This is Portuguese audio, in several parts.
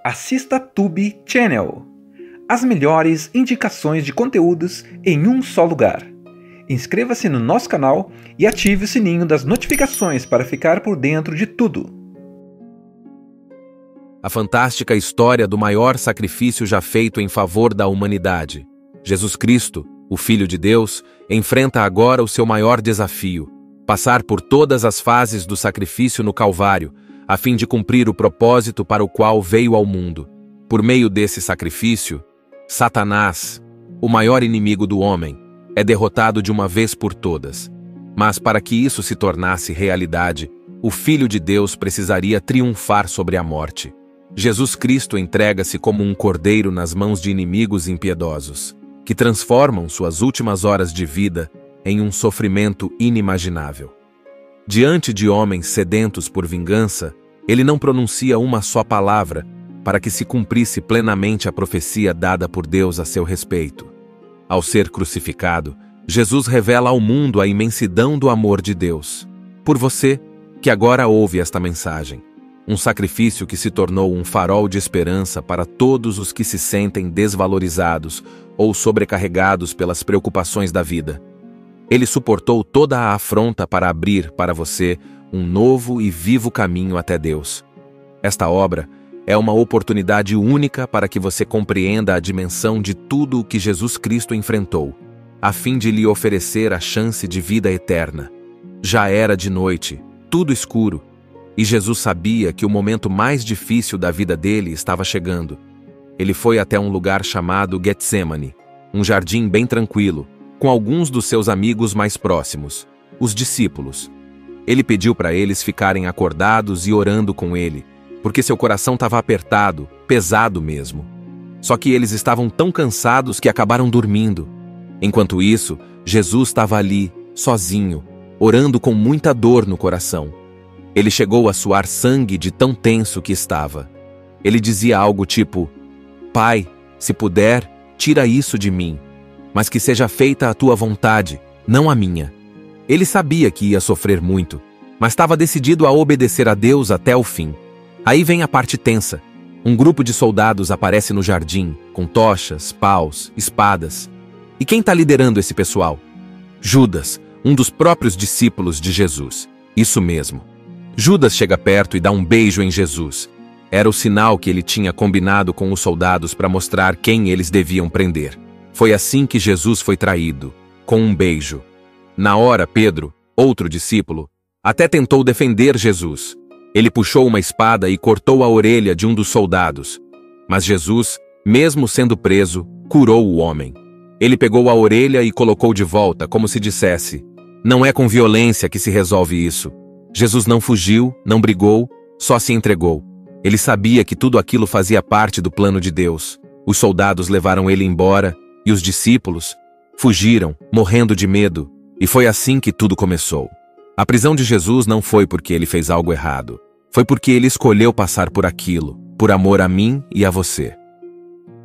assista Tube Channel. As melhores indicações de conteúdos em um só lugar. Inscreva-se no nosso canal e ative o sininho das notificações para ficar por dentro de tudo. A fantástica história do maior sacrifício já feito em favor da humanidade. Jesus Cristo, o Filho de Deus, enfrenta agora o seu maior desafio: passar por todas as fases do sacrifício no Calvário, a fim de cumprir o propósito para o qual veio ao mundo. Por meio desse sacrifício, Satanás, o maior inimigo do homem, é derrotado de uma vez por todas. Mas para que isso se tornasse realidade, o Filho de Deus precisaria triunfar sobre a morte. Jesus Cristo entrega-se como um cordeiro nas mãos de inimigos impiedosos, que transformam suas últimas horas de vida em um sofrimento inimaginável. Diante de homens sedentos por vingança, ele não pronuncia uma só palavra para que se cumprisse plenamente a profecia dada por Deus a seu respeito. Ao ser crucificado, Jesus revela ao mundo a imensidão do amor de Deus. Por você, que agora ouve esta mensagem, um sacrifício que se tornou um farol de esperança para todos os que se sentem desvalorizados ou sobrecarregados pelas preocupações da vida. Ele suportou toda a afronta para abrir para você um novo e vivo caminho até Deus. Esta obra é uma oportunidade única para que você compreenda a dimensão de tudo o que Jesus Cristo enfrentou, a fim de lhe oferecer a chance de vida eterna. Já era de noite, tudo escuro, e Jesus sabia que o momento mais difícil da vida dele estava chegando. Ele foi até um lugar chamado Getsemane, um jardim bem tranquilo, com alguns dos seus amigos mais próximos, os discípulos. Ele pediu para eles ficarem acordados e orando com ele, porque seu coração estava apertado, pesado mesmo. Só que eles estavam tão cansados que acabaram dormindo. Enquanto isso, Jesus estava ali, sozinho, orando com muita dor no coração. Ele chegou a suar sangue de tão tenso que estava. Ele dizia algo tipo: "Pai, se puder, tira isso de mim, mas que seja feita a tua vontade, não a minha." Ele sabia que ia sofrer muito, mas estava decidido a obedecer a Deus até o fim. Aí vem a parte tensa. Um grupo de soldados aparece no jardim, com tochas, paus, espadas. E quem está liderando esse pessoal? Judas, um dos próprios discípulos de Jesus. Isso mesmo. Judas chega perto e dá um beijo em Jesus. Era o sinal que ele tinha combinado com os soldados para mostrar quem eles deviam prender. Foi assim que Jesus foi traído, com um beijo. Na hora, Pedro, outro discípulo, até tentou defender Jesus. Ele puxou uma espada e cortou a orelha de um dos soldados. Mas Jesus, mesmo sendo preso, curou o homem. Ele pegou a orelha e colocou de volta, como se dissesse: "Não é com violência que se resolve isso." Jesus não fugiu, não brigou, só se entregou. Ele sabia que tudo aquilo fazia parte do plano de Deus. Os soldados levaram ele embora e os discípulos fugiram, morrendo de medo. E foi assim que tudo começou. A prisão de Jesus não foi porque ele fez algo errado. Foi porque ele escolheu passar por aquilo, por amor a mim e a você.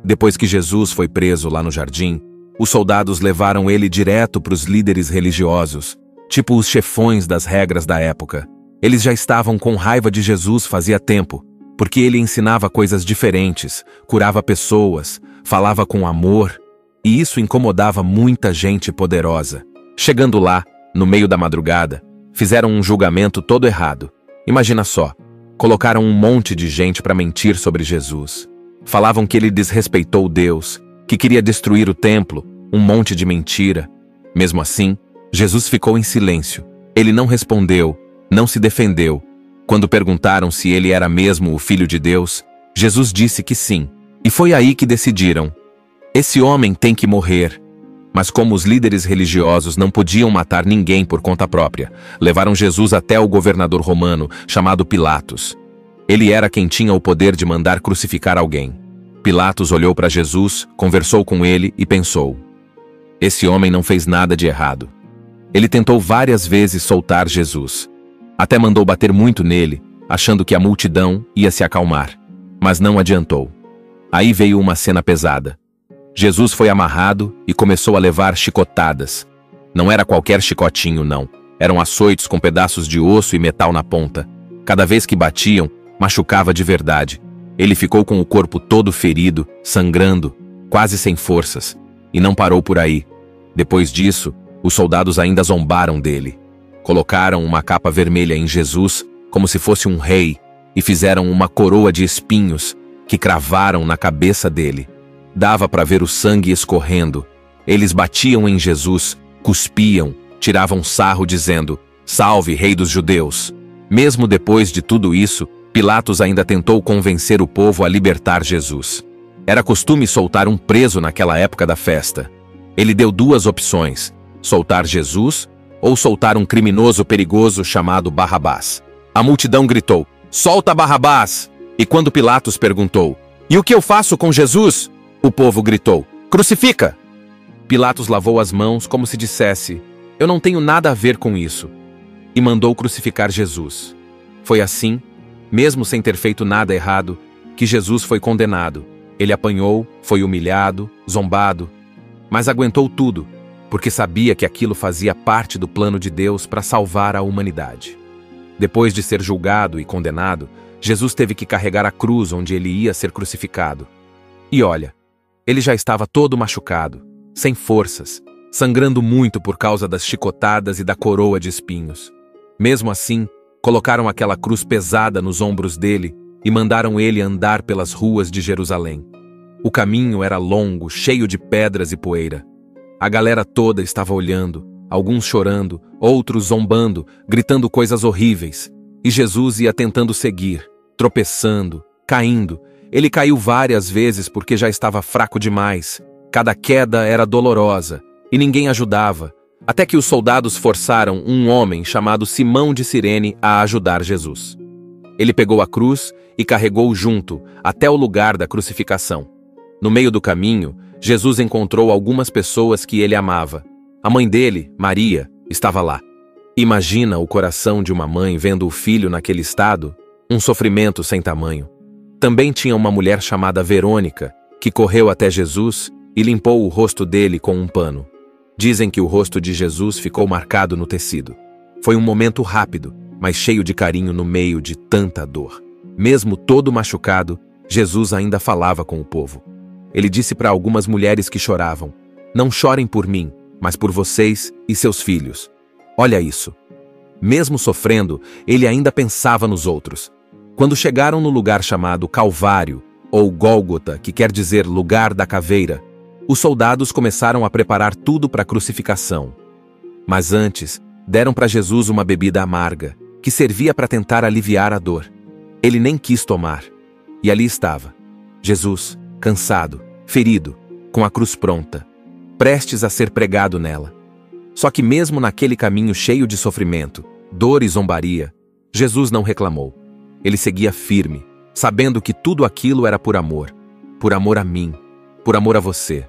Depois que Jesus foi preso lá no jardim, os soldados levaram ele direto para os líderes religiosos, tipo os chefões das regras da época. Eles já estavam com raiva de Jesus fazia tempo, porque ele ensinava coisas diferentes, curava pessoas, falava com amor, e isso incomodava muita gente poderosa. Chegando lá, no meio da madrugada, fizeram um julgamento todo errado. Imagina só, colocaram um monte de gente para mentir sobre Jesus. Falavam que ele desrespeitou Deus, que queria destruir o templo, um monte de mentira. Mesmo assim, Jesus ficou em silêncio. Ele não respondeu, não se defendeu. Quando perguntaram se ele era mesmo o Filho de Deus, Jesus disse que sim. E foi aí que decidiram: esse homem tem que morrer. Mas como os líderes religiosos não podiam matar ninguém por conta própria, levaram Jesus até o governador romano, chamado Pilatos. Ele era quem tinha o poder de mandar crucificar alguém. Pilatos olhou para Jesus, conversou com ele e pensou: esse homem não fez nada de errado. Ele tentou várias vezes soltar Jesus. Até mandou bater muito nele, achando que a multidão ia se acalmar. Mas não adiantou. Aí veio uma cena pesada. Jesus foi amarrado e começou a levar chicotadas. Não era qualquer chicotinho, não. Eram açoites com pedaços de osso e metal na ponta. Cada vez que batiam, machucava de verdade. Ele ficou com o corpo todo ferido, sangrando, quase sem forças, e não parou por aí. Depois disso, os soldados ainda zombaram dele. Colocaram uma capa vermelha em Jesus, como se fosse um rei, e fizeram uma coroa de espinhos que cravaram na cabeça dele. Dava para ver o sangue escorrendo. Eles batiam em Jesus, cuspiam, tiravam sarro dizendo: "Salve, Rei dos Judeus!" Mesmo depois de tudo isso, Pilatos ainda tentou convencer o povo a libertar Jesus. Era costume soltar um preso naquela época da festa. Ele deu duas opções: soltar Jesus ou soltar um criminoso perigoso chamado Barrabás. A multidão gritou: "Solta Barrabás!" E quando Pilatos perguntou: "E o que eu faço com Jesus?", o povo gritou: "Crucifica!" Pilatos lavou as mãos como se dissesse: "Eu não tenho nada a ver com isso", e mandou crucificar Jesus. Foi assim, mesmo sem ter feito nada errado, que Jesus foi condenado. Ele apanhou, foi humilhado, zombado, mas aguentou tudo, porque sabia que aquilo fazia parte do plano de Deus para salvar a humanidade. Depois de ser julgado e condenado, Jesus teve que carregar a cruz onde ele ia ser crucificado. E olha, ele já estava todo machucado, sem forças, sangrando muito por causa das chicotadas e da coroa de espinhos. Mesmo assim, colocaram aquela cruz pesada nos ombros dele e mandaram ele andar pelas ruas de Jerusalém. O caminho era longo, cheio de pedras e poeira. A galera toda estava olhando, alguns chorando, outros zombando, gritando coisas horríveis. E Jesus ia tentando seguir, tropeçando, caindo. Ele caiu várias vezes porque já estava fraco demais. Cada queda era dolorosa e ninguém ajudava, até que os soldados forçaram um homem chamado Simão de Cirene a ajudar Jesus. Ele pegou a cruz e carregou junto até o lugar da crucificação. No meio do caminho, Jesus encontrou algumas pessoas que ele amava. A mãe dele, Maria, estava lá. Imagina o coração de uma mãe vendo o filho naquele estado, um sofrimento sem tamanho. Também tinha uma mulher chamada Verônica, que correu até Jesus e limpou o rosto dele com um pano. Dizem que o rosto de Jesus ficou marcado no tecido. Foi um momento rápido, mas cheio de carinho no meio de tanta dor. Mesmo todo machucado, Jesus ainda falava com o povo. Ele disse para algumas mulheres que choravam: "Não chorem por mim, mas por vocês e seus filhos." Olha isso. Mesmo sofrendo, ele ainda pensava nos outros. Quando chegaram no lugar chamado Calvário, ou Gólgota, que quer dizer lugar da caveira, os soldados começaram a preparar tudo para a crucificação. Mas antes, deram para Jesus uma bebida amarga, que servia para tentar aliviar a dor. Ele nem quis tomar. E ali estava, Jesus, cansado, ferido, com a cruz pronta, prestes a ser pregado nela. Só que mesmo naquele caminho cheio de sofrimento, dor e zombaria, Jesus não reclamou. Ele seguia firme, sabendo que tudo aquilo era por amor a mim, por amor a você.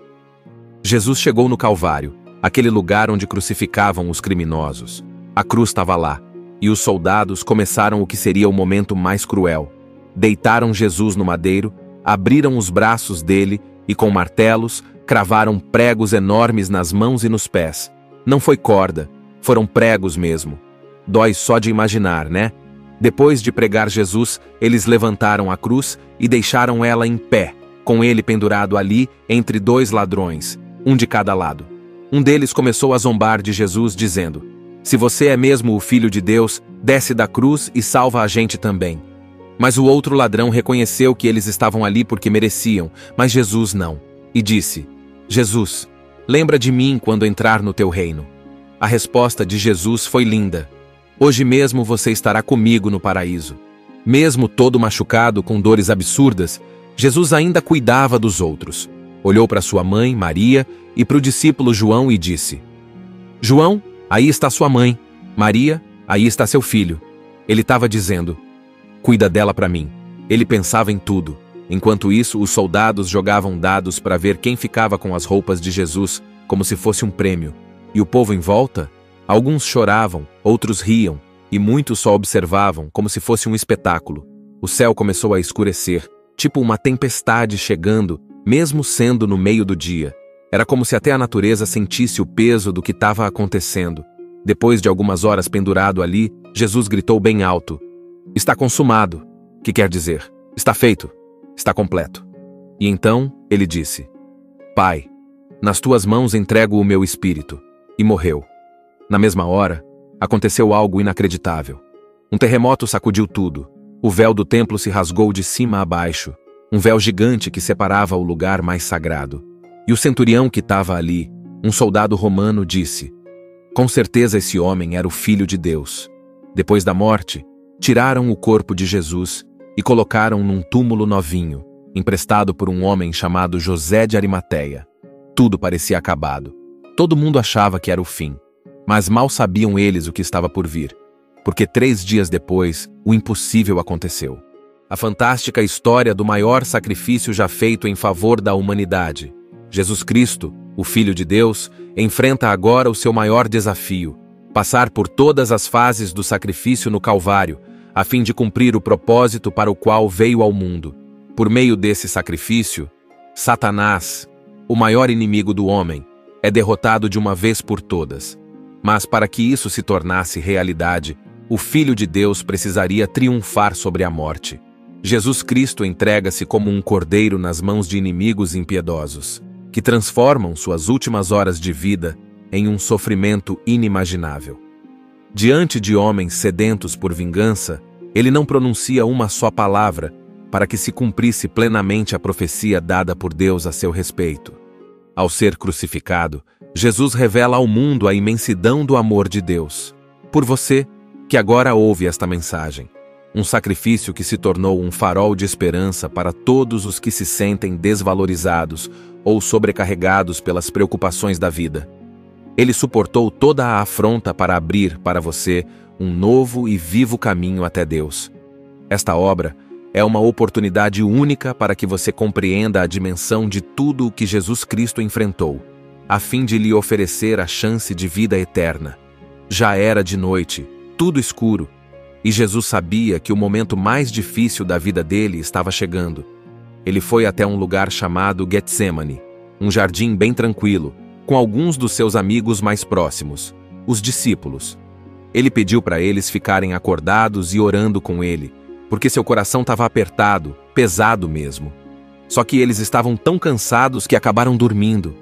Jesus chegou no Calvário, aquele lugar onde crucificavam os criminosos. A cruz estava lá, e os soldados começaram o que seria o momento mais cruel. Deitaram Jesus no madeiro, abriram os braços dele e com martelos cravaram pregos enormes nas mãos e nos pés. Não foi corda, foram pregos mesmo. Dói só de imaginar, né? Depois de pregar Jesus, eles levantaram a cruz e deixaram ela em pé, com ele pendurado ali entre dois ladrões, um de cada lado. Um deles começou a zombar de Jesus, dizendo: "Se você é mesmo o Filho de Deus, desce da cruz e salva a gente também." Mas o outro ladrão reconheceu que eles estavam ali porque mereciam, mas Jesus não. E disse: "Jesus, lembra de mim quando entrar no teu reino." A resposta de Jesus foi linda: "Hoje mesmo você estará comigo no paraíso." Mesmo todo machucado com dores absurdas, Jesus ainda cuidava dos outros. Olhou para sua mãe, Maria, e para o discípulo João e disse: "João, aí está sua mãe. Maria, aí está seu filho." Ele estava dizendo: "Cuida dela para mim." Ele pensava em tudo. Enquanto isso, os soldados jogavam dados para ver quem ficava com as roupas de Jesus, como se fosse um prêmio. E o povo em volta? Alguns choravam, outros riam, e muitos só observavam, como se fosse um espetáculo. O céu começou a escurecer, tipo uma tempestade chegando, mesmo sendo no meio do dia. Era como se até a natureza sentisse o peso do que estava acontecendo. Depois de algumas horas pendurado ali, Jesus gritou bem alto: "Está consumado", que quer dizer, está feito. está completo. E então ele disse: Pai, nas tuas mãos entrego o meu espírito. E morreu. Na mesma hora, aconteceu algo inacreditável. Um terremoto sacudiu tudo. O véu do templo se rasgou de cima a baixo, um véu gigante que separava o lugar mais sagrado. E o centurião que estava ali, um soldado romano, disse: Com certeza esse homem era o Filho de Deus. Depois da morte, tiraram o corpo de Jesus e colocaram num túmulo novinho, emprestado por um homem chamado José de Arimateia. Tudo parecia acabado. Todo mundo achava que era o fim, mas mal sabiam eles o que estava por vir, porque 3 dias depois, o impossível aconteceu. A fantástica história do maior sacrifício já feito em favor da humanidade. Jesus Cristo, o Filho de Deus, enfrenta agora o seu maior desafio: passar por todas as fases do sacrifício no Calvário, a fim de cumprir o propósito para o qual veio ao mundo. Por meio desse sacrifício, Satanás, o maior inimigo do homem, é derrotado de uma vez por todas. Mas para que isso se tornasse realidade, o Filho de Deus precisaria triunfar sobre a morte. Jesus Cristo entrega-se como um cordeiro nas mãos de inimigos impiedosos, que transformam suas últimas horas de vida em um sofrimento inimaginável. Diante de homens sedentos por vingança, ele não pronuncia uma só palavra para que se cumprisse plenamente a profecia dada por Deus a seu respeito. Ao ser crucificado, Jesus revela ao mundo a imensidão do amor de Deus por você, que agora ouve esta mensagem. Um sacrifício que se tornou um farol de esperança para todos os que se sentem desvalorizados ou sobrecarregados pelas preocupações da vida. Ele suportou toda a afronta para abrir para você um novo e vivo caminho até Deus. Esta obra é uma oportunidade única para que você compreenda a dimensão de tudo o que Jesus Cristo enfrentou, a fim de lhe oferecer a chance de vida eterna. Já era de noite, tudo escuro, e Jesus sabia que o momento mais difícil da vida dele estava chegando. Ele foi até um lugar chamado Getsemane, um jardim bem tranquilo, com alguns dos seus amigos mais próximos, os discípulos. Ele pediu para eles ficarem acordados e orando com ele, porque seu coração estava apertado, pesado mesmo. Só que eles estavam tão cansados que acabaram dormindo.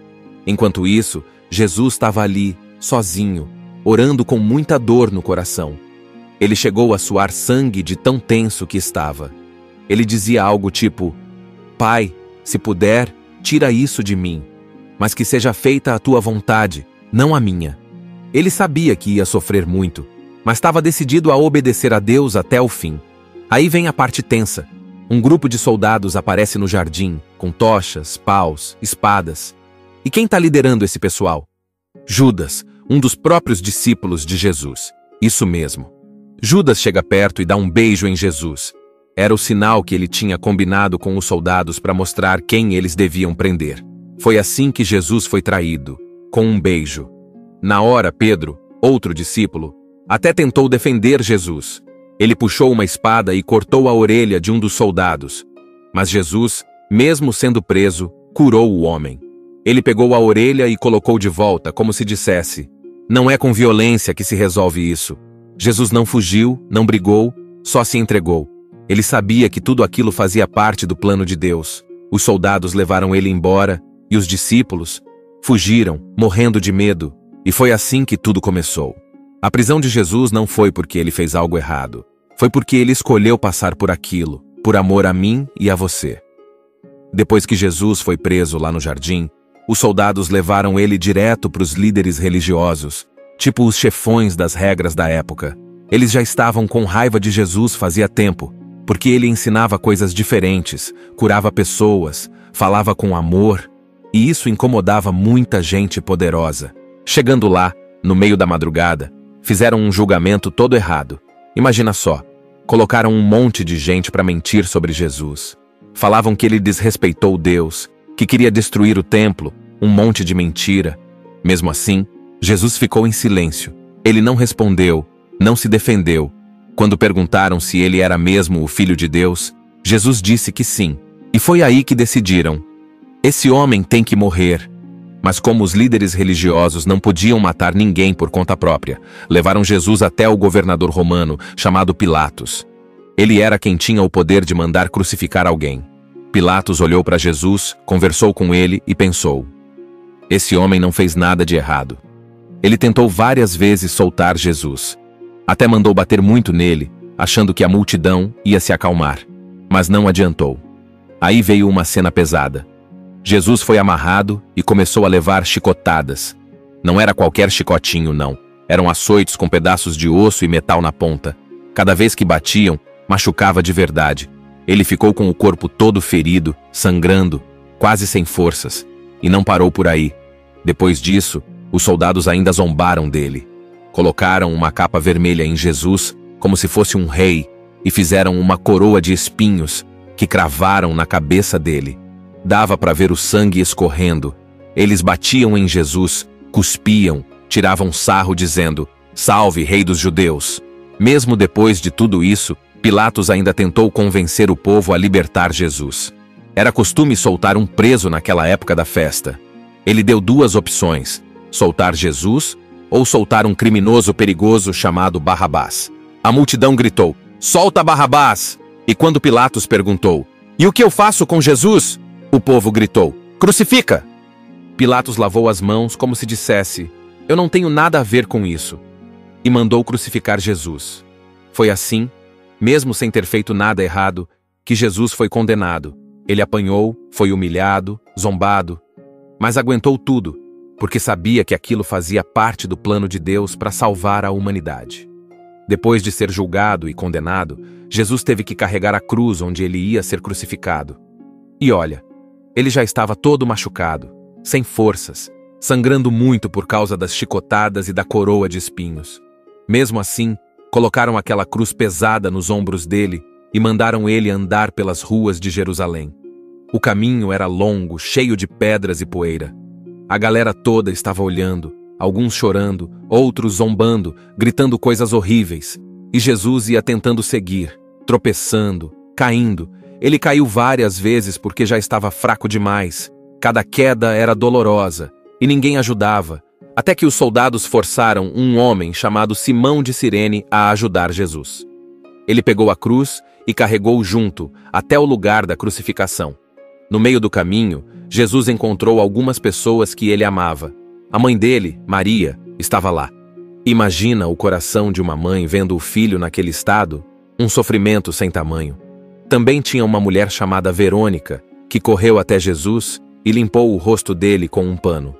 Enquanto isso, Jesus estava ali, sozinho, orando com muita dor no coração. Ele chegou a suar sangue de tão tenso que estava. Ele dizia algo tipo: Pai, se puder, tira isso de mim, mas que seja feita a tua vontade, não a minha. Ele sabia que ia sofrer muito, mas estava decidido a obedecer a Deus até o fim. Aí vem a parte tensa. Um grupo de soldados aparece no jardim, com tochas, paus, espadas. E quem está liderando esse pessoal? Judas, um dos próprios discípulos de Jesus. Isso mesmo. Judas chega perto e dá um beijo em Jesus. Era o sinal que ele tinha combinado com os soldados para mostrar quem eles deviam prender. Foi assim que Jesus foi traído, com um beijo. Na hora, Pedro, outro discípulo, até tentou defender Jesus. Ele puxou uma espada e cortou a orelha de um dos soldados. Mas Jesus, mesmo sendo preso, curou o homem. Ele pegou a orelha e colocou de volta, como se dissesse: não é com violência que se resolve isso. Jesus não fugiu, não brigou, só se entregou. Ele sabia que tudo aquilo fazia parte do plano de Deus. Os soldados levaram ele embora e os discípulos fugiram, morrendo de medo. E foi assim que tudo começou. A prisão de Jesus não foi porque ele fez algo errado. Foi porque ele escolheu passar por aquilo, por amor a mim e a você. Depois que Jesus foi preso lá no jardim, os soldados levaram ele direto para os líderes religiosos, tipo os chefões das regras da época. Eles já estavam com raiva de Jesus fazia tempo, porque ele ensinava coisas diferentes, curava pessoas, falava com amor, e isso incomodava muita gente poderosa. Chegando lá, no meio da madrugada, fizeram um julgamento todo errado. Imagina só, colocaram um monte de gente para mentir sobre Jesus. Falavam que ele desrespeitou Deus, que queria destruir o templo, um monte de mentira. Mesmo assim, Jesus ficou em silêncio. Ele não respondeu, não se defendeu. Quando perguntaram se ele era mesmo o Filho de Deus, Jesus disse que sim. E foi aí que decidiram: esse homem tem que morrer. Mas como os líderes religiosos não podiam matar ninguém por conta própria, levaram Jesus até o governador romano, chamado Pilatos. Ele era quem tinha o poder de mandar crucificar alguém. Pilatos olhou para Jesus, conversou com ele e pensou: esse homem não fez nada de errado. Ele tentou várias vezes soltar Jesus. Até mandou bater muito nele, achando que a multidão ia se acalmar. Mas não adiantou. Aí veio uma cena pesada. Jesus foi amarrado e começou a levar chicotadas. Não era qualquer chicotinho, não. Eram açoites com pedaços de osso e metal na ponta. Cada vez que batiam, machucava de verdade. Ele ficou com o corpo todo ferido, sangrando, quase sem forças. E não parou por aí. Depois disso, os soldados ainda zombaram dele. Colocaram uma capa vermelha em Jesus, como se fosse um rei, e fizeram uma coroa de espinhos que cravaram na cabeça dele. Dava para ver o sangue escorrendo. Eles batiam em Jesus, cuspiam, tiravam sarro dizendo: "Salve, Rei dos Judeus!" Mesmo depois de tudo isso, Pilatos ainda tentou convencer o povo a libertar Jesus. Era costume soltar um preso naquela época da festa. Ele deu duas opções: soltar Jesus ou soltar um criminoso perigoso chamado Barrabás. A multidão gritou: "Solta Barrabás!" E quando Pilatos perguntou: "E o que eu faço com Jesus?" o povo gritou: "Crucifica!" Pilatos lavou as mãos como se dissesse: "Eu não tenho nada a ver com isso", e mandou crucificar Jesus. Foi assim, mesmo sem ter feito nada errado, que Jesus foi condenado. Ele apanhou, foi humilhado, zombado, mas aguentou tudo, porque sabia que aquilo fazia parte do plano de Deus para salvar a humanidade. Depois de ser julgado e condenado, Jesus teve que carregar a cruz onde ele ia ser crucificado. E olha, ele já estava todo machucado, sem forças, sangrando muito por causa das chicotadas e da coroa de espinhos. Mesmo assim, colocaram aquela cruz pesada nos ombros dele e mandaram ele andar pelas ruas de Jerusalém. O caminho era longo, cheio de pedras e poeira. A galera toda estava olhando, alguns chorando, outros zombando, gritando coisas horríveis. E Jesus ia tentando seguir, tropeçando, caindo. Ele caiu várias vezes porque já estava fraco demais. Cada queda era dolorosa e ninguém ajudava, até que os soldados forçaram um homem chamado Simão de Cirene a ajudar Jesus. Ele pegou a cruz e carregou junto até o lugar da crucificação. No meio do caminho, Jesus encontrou algumas pessoas que ele amava. A mãe dele, Maria, estava lá. Imagina o coração de uma mãe vendo o filho naquele estado, um sofrimento sem tamanho. Também tinha uma mulher chamada Verônica, que correu até Jesus e limpou o rosto dele com um pano.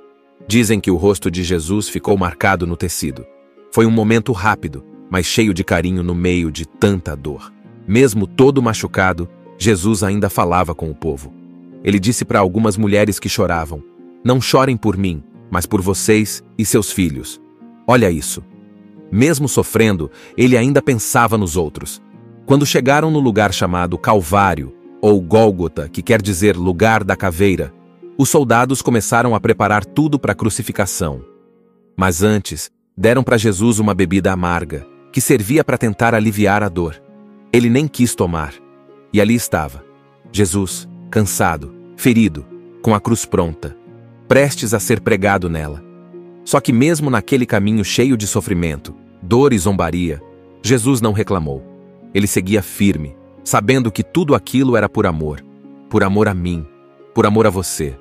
Dizem que o rosto de Jesus ficou marcado no tecido. Foi um momento rápido, mas cheio de carinho no meio de tanta dor. Mesmo todo machucado, Jesus ainda falava com o povo. Ele disse para algumas mulheres que choravam: "Não chorem por mim, mas por vocês e seus filhos." Olha isso. Mesmo sofrendo, ele ainda pensava nos outros. Quando chegaram no lugar chamado Calvário, ou Gólgota, que quer dizer lugar da caveira, os soldados começaram a preparar tudo para a crucificação. Mas antes, deram para Jesus uma bebida amarga, que servia para tentar aliviar a dor. Ele nem quis tomar. E ali estava, Jesus, cansado, ferido, com a cruz pronta, prestes a ser pregado nela. Só que mesmo naquele caminho cheio de sofrimento, dor e zombaria, Jesus não reclamou. Ele seguia firme, sabendo que tudo aquilo era por amor a mim, por amor a você.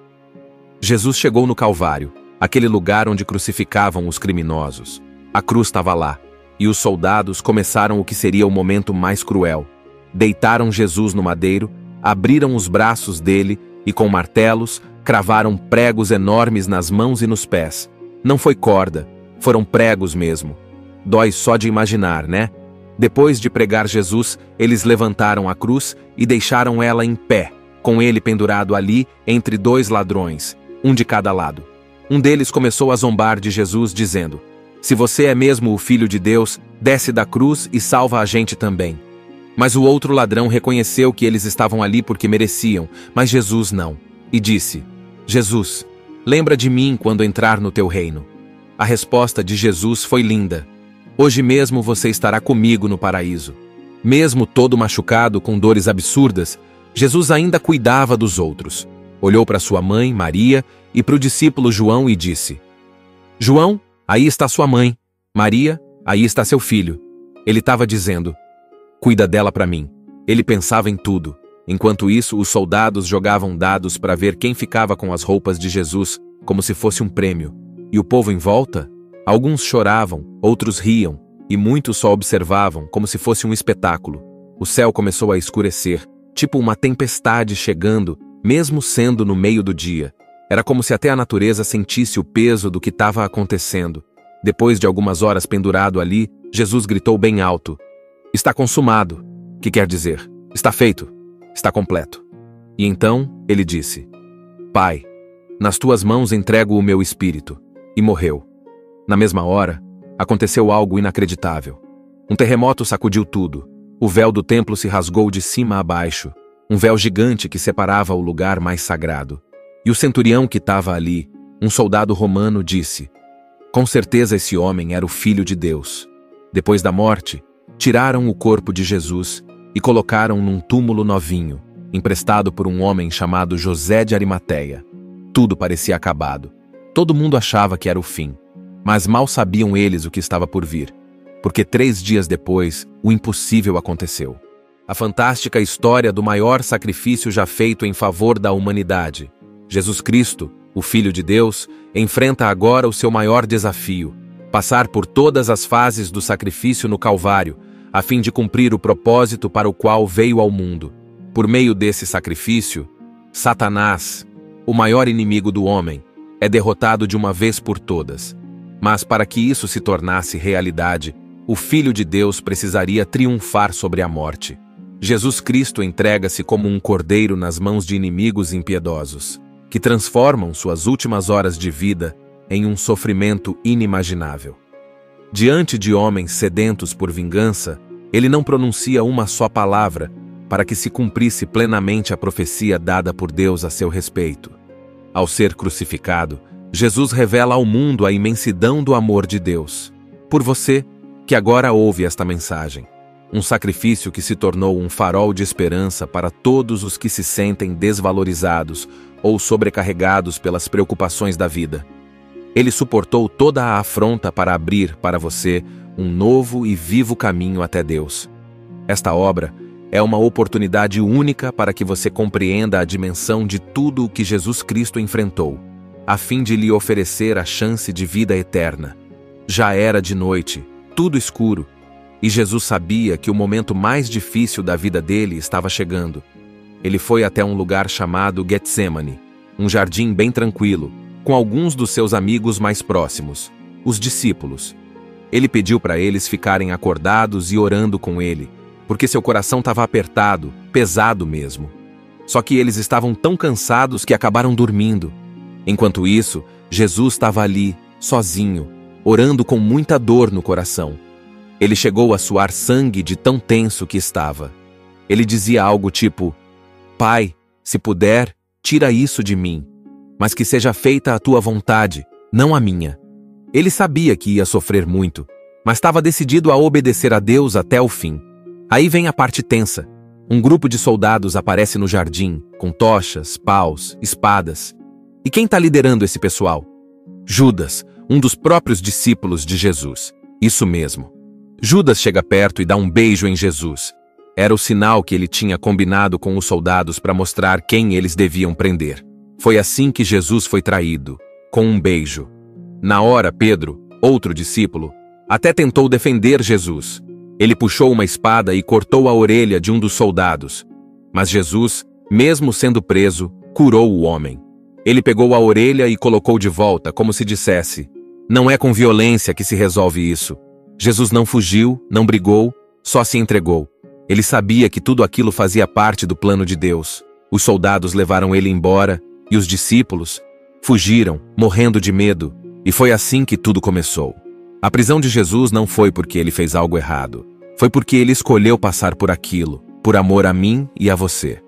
Jesus chegou no Calvário, aquele lugar onde crucificavam os criminosos. A cruz estava lá, e os soldados começaram o que seria o momento mais cruel. Deitaram Jesus no madeiro, abriram os braços dele e com martelos cravaram pregos enormes nas mãos e nos pés. Não foi corda, foram pregos mesmo. Dói só de imaginar, né? Depois de pregar Jesus, eles levantaram a cruz e deixaram ela em pé, com ele pendurado ali entre dois ladrões, um de cada lado. Um deles começou a zombar de Jesus, dizendo: "Se você é mesmo o Filho de Deus, desce da cruz e salva a gente também." Mas o outro ladrão reconheceu que eles estavam ali porque mereciam, mas Jesus não, e disse: "Jesus, lembra de mim quando entrar no teu reino." A resposta de Jesus foi linda: "Hoje mesmo você estará comigo no paraíso." Mesmo todo machucado com dores absurdas, Jesus ainda cuidava dos outros. Olhou para sua mãe, Maria, e para o discípulo João e disse: "João, aí está sua mãe. Maria, aí está seu filho." Ele estava dizendo: "Cuida dela para mim." Ele pensava em tudo. Enquanto isso, os soldados jogavam dados para ver quem ficava com as roupas de Jesus, como se fosse um prêmio. E o povo em volta? Alguns choravam, outros riam, e muitos só observavam, como se fosse um espetáculo. O céu começou a escurecer, tipo uma tempestade chegando, mesmo sendo no meio do dia. Era como se até a natureza sentisse o peso do que estava acontecendo. Depois de algumas horas pendurado ali, Jesus gritou bem alto: "Está consumado", que quer dizer, está feito, está completo. E então ele disse: "Pai, nas tuas mãos entrego o meu espírito", e morreu. Na mesma hora, aconteceu algo inacreditável. Um terremoto sacudiu tudo. O véu do templo se rasgou de cima a baixo, um véu gigante que separava o lugar mais sagrado. E o centurião que estava ali, um soldado romano, disse: "Com certeza esse homem era o Filho de Deus." Depois da morte, tiraram o corpo de Jesus e colocaram num túmulo novinho, emprestado por um homem chamado José de Arimateia. Tudo parecia acabado. Todo mundo achava que era o fim, mas mal sabiam eles o que estava por vir, porque 3 dias depois, o impossível aconteceu. A fantástica história do maior sacrifício já feito em favor da humanidade. Jesus Cristo, o Filho de Deus, enfrenta agora o seu maior desafio: passar por todas as fases do sacrifício no Calvário, a fim de cumprir o propósito para o qual veio ao mundo. Por meio desse sacrifício, Satanás, o maior inimigo do homem, é derrotado de uma vez por todas. Mas para que isso se tornasse realidade, o Filho de Deus precisaria triunfar sobre a morte. Jesus Cristo entrega-se como um cordeiro nas mãos de inimigos impiedosos, que transformam suas últimas horas de vida em um sofrimento inimaginável. Diante de homens sedentos por vingança, ele não pronuncia uma só palavra para que se cumprisse plenamente a profecia dada por Deus a seu respeito. Ao ser crucificado, Jesus revela ao mundo a imensidão do amor de Deus. Por você, que agora ouve esta mensagem. Um sacrifício que se tornou um farol de esperança para todos os que se sentem desvalorizados ou sobrecarregados pelas preocupações da vida. Ele suportou toda a afronta para abrir para você um novo e vivo caminho até Deus. Esta obra é uma oportunidade única para que você compreenda a dimensão de tudo o que Jesus Cristo enfrentou, a fim de lhe oferecer a chance de vida eterna. Já era de noite, tudo escuro, e Jesus sabia que o momento mais difícil da vida dele estava chegando. Ele foi até um lugar chamado Getsemane, um jardim bem tranquilo, com alguns dos seus amigos mais próximos, os discípulos. Ele pediu para eles ficarem acordados e orando com ele, porque seu coração estava apertado, pesado mesmo. Só que eles estavam tão cansados que acabaram dormindo. Enquanto isso, Jesus estava ali, sozinho, orando com muita dor no coração. Ele chegou a suar sangue de tão tenso que estava. Ele dizia algo tipo: "Pai, se puder, tira isso de mim, mas que seja feita a tua vontade, não a minha." Ele sabia que ia sofrer muito, mas estava decidido a obedecer a Deus até o fim. Aí vem a parte tensa. Um grupo de soldados aparece no jardim, com tochas, paus, espadas. E quem está liderando esse pessoal? Judas, um dos próprios discípulos de Jesus. Isso mesmo. Judas chega perto e dá um beijo em Jesus. Era o sinal que ele tinha combinado com os soldados para mostrar quem eles deviam prender. Foi assim que Jesus foi traído, com um beijo. Na hora, Pedro, outro discípulo, até tentou defender Jesus. Ele puxou uma espada e cortou a orelha de um dos soldados. Mas Jesus, mesmo sendo preso, curou o homem. Ele pegou a orelha e colocou de volta, como se dissesse: "Não é com violência que se resolve isso." Jesus não fugiu, não brigou, só se entregou. Ele sabia que tudo aquilo fazia parte do plano de Deus. Os soldados levaram ele embora e os discípulos fugiram, morrendo de medo. E foi assim que tudo começou. A prisão de Jesus não foi porque ele fez algo errado. Foi porque ele escolheu passar por aquilo, por amor a mim e a você.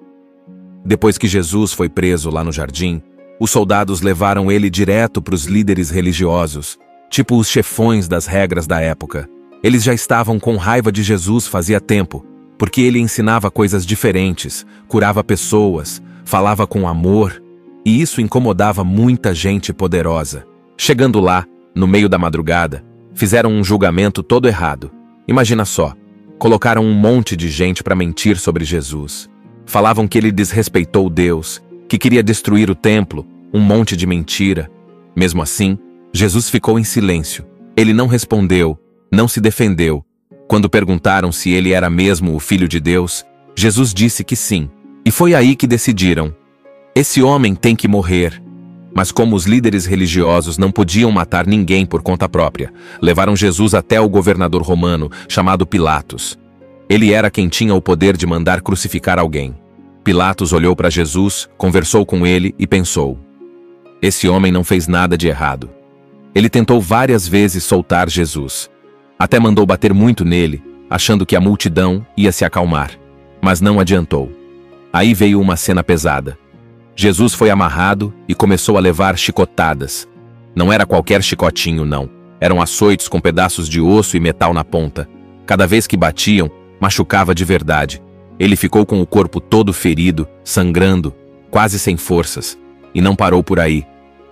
Depois que Jesus foi preso lá no jardim, os soldados levaram ele direto para os líderes religiosos, tipo os chefões das regras da época. Eles já estavam com raiva de Jesus fazia tempo, porque ele ensinava coisas diferentes, curava pessoas, falava com amor, e isso incomodava muita gente poderosa. Chegando lá, no meio da madrugada, fizeram um julgamento todo errado. Imagina só, colocaram um monte de gente para mentir sobre Jesus. Falavam que ele desrespeitou Deus, que queria destruir o templo, um monte de mentira. Mesmo assim, Jesus ficou em silêncio. Ele não respondeu, não se defendeu. Quando perguntaram se ele era mesmo o Filho de Deus, Jesus disse que sim. E foi aí que decidiram: esse homem tem que morrer. Mas como os líderes religiosos não podiam matar ninguém por conta própria, levaram Jesus até o governador romano, chamado Pilatos. Ele era quem tinha o poder de mandar crucificar alguém. Pilatos olhou para Jesus, conversou com ele e pensou: esse homem não fez nada de errado. Ele tentou várias vezes soltar Jesus. Até mandou bater muito nele, achando que a multidão ia se acalmar. Mas não adiantou. Aí veio uma cena pesada. Jesus foi amarrado e começou a levar chicotadas. Não era qualquer chicotinho, não. Eram açoites com pedaços de osso e metal na ponta. Cada vez que batiam, machucava de verdade. Ele ficou com o corpo todo ferido, sangrando, quase sem forças. E não parou por aí.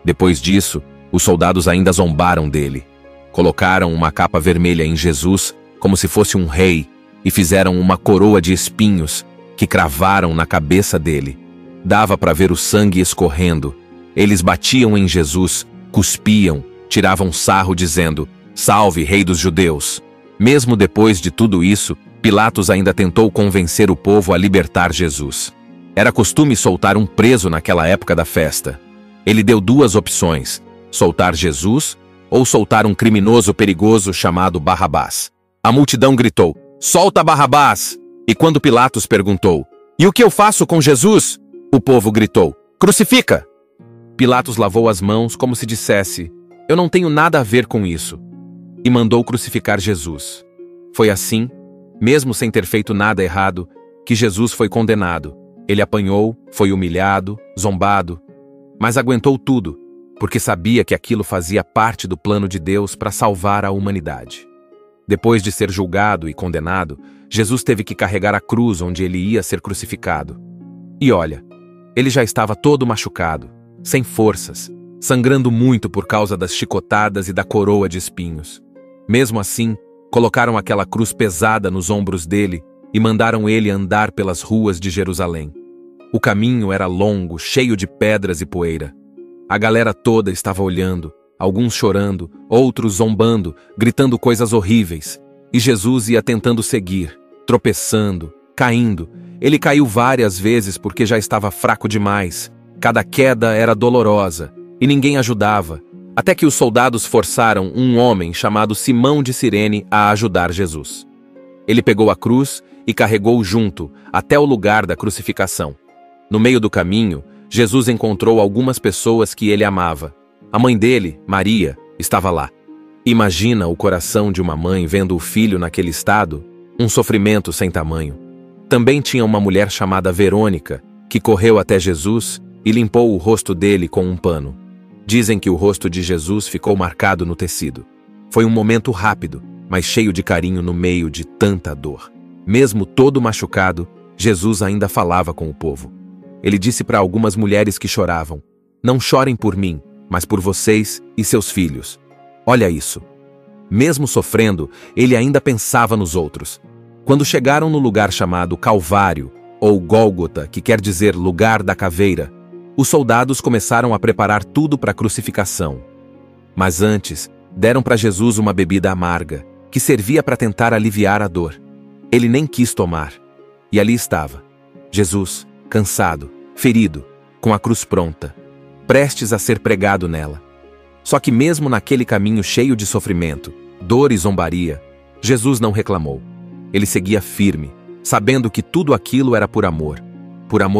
Depois disso, os soldados ainda zombaram dele. Colocaram uma capa vermelha em Jesus, como se fosse um rei, e fizeram uma coroa de espinhos que cravaram na cabeça dele. Dava para ver o sangue escorrendo. Eles batiam em Jesus, cuspiam, tiravam sarro dizendo: "Salve, Rei dos Judeus!" Mesmo depois de tudo isso, Pilatos ainda tentou convencer o povo a libertar Jesus. Era costume soltar um preso naquela época da festa. Ele deu duas opções: soltar Jesus ou soltar um criminoso perigoso chamado Barrabás. A multidão gritou: "Solta Barrabás!" E quando Pilatos perguntou: "E o que eu faço com Jesus?" O povo gritou: "Crucifica!" Pilatos lavou as mãos como se dissesse: "Eu não tenho nada a ver com isso." E mandou crucificar Jesus. Foi assim, mesmo sem ter feito nada errado, que Jesus foi condenado. Ele apanhou, foi humilhado, zombado, mas aguentou tudo, porque sabia que aquilo fazia parte do plano de Deus para salvar a humanidade. Depois de ser julgado e condenado, Jesus teve que carregar a cruz onde ele ia ser crucificado. E olha, ele já estava todo machucado, sem forças, sangrando muito por causa das chicotadas e da coroa de espinhos. Mesmo assim, colocaram aquela cruz pesada nos ombros dele e mandaram ele andar pelas ruas de Jerusalém. O caminho era longo, cheio de pedras e poeira. A galera toda estava olhando, alguns chorando, outros zombando, gritando coisas horríveis. E Jesus ia tentando seguir, tropeçando, caindo. Ele caiu várias vezes porque já estava fraco demais. Cada queda era dolorosa e ninguém ajudava, até que os soldados forçaram um homem chamado Simão de Cirene a ajudar Jesus. Ele pegou a cruz e carregou junto até o lugar da crucificação. No meio do caminho, Jesus encontrou algumas pessoas que ele amava. A mãe dele, Maria, estava lá. Imagina o coração de uma mãe vendo o filho naquele estado, um sofrimento sem tamanho. Também tinha uma mulher chamada Verônica, que correu até Jesus e limpou o rosto dele com um pano. Dizem que o rosto de Jesus ficou marcado no tecido. Foi um momento rápido, mas cheio de carinho no meio de tanta dor. Mesmo todo machucado, Jesus ainda falava com o povo. Ele disse para algumas mulheres que choravam: "Não chorem por mim, mas por vocês e seus filhos." Olha isso. Mesmo sofrendo, ele ainda pensava nos outros. Quando chegaram no lugar chamado Calvário, ou Gólgota, que quer dizer lugar da caveira, os soldados começaram a preparar tudo para a crucificação. Mas antes, deram para Jesus uma bebida amarga, que servia para tentar aliviar a dor. Ele nem quis tomar. E ali estava, Jesus, cansado, ferido, com a cruz pronta, prestes a ser pregado nela. Só que mesmo naquele caminho cheio de sofrimento, dor e zombaria, Jesus não reclamou. Ele seguia firme, sabendo que tudo aquilo era por amor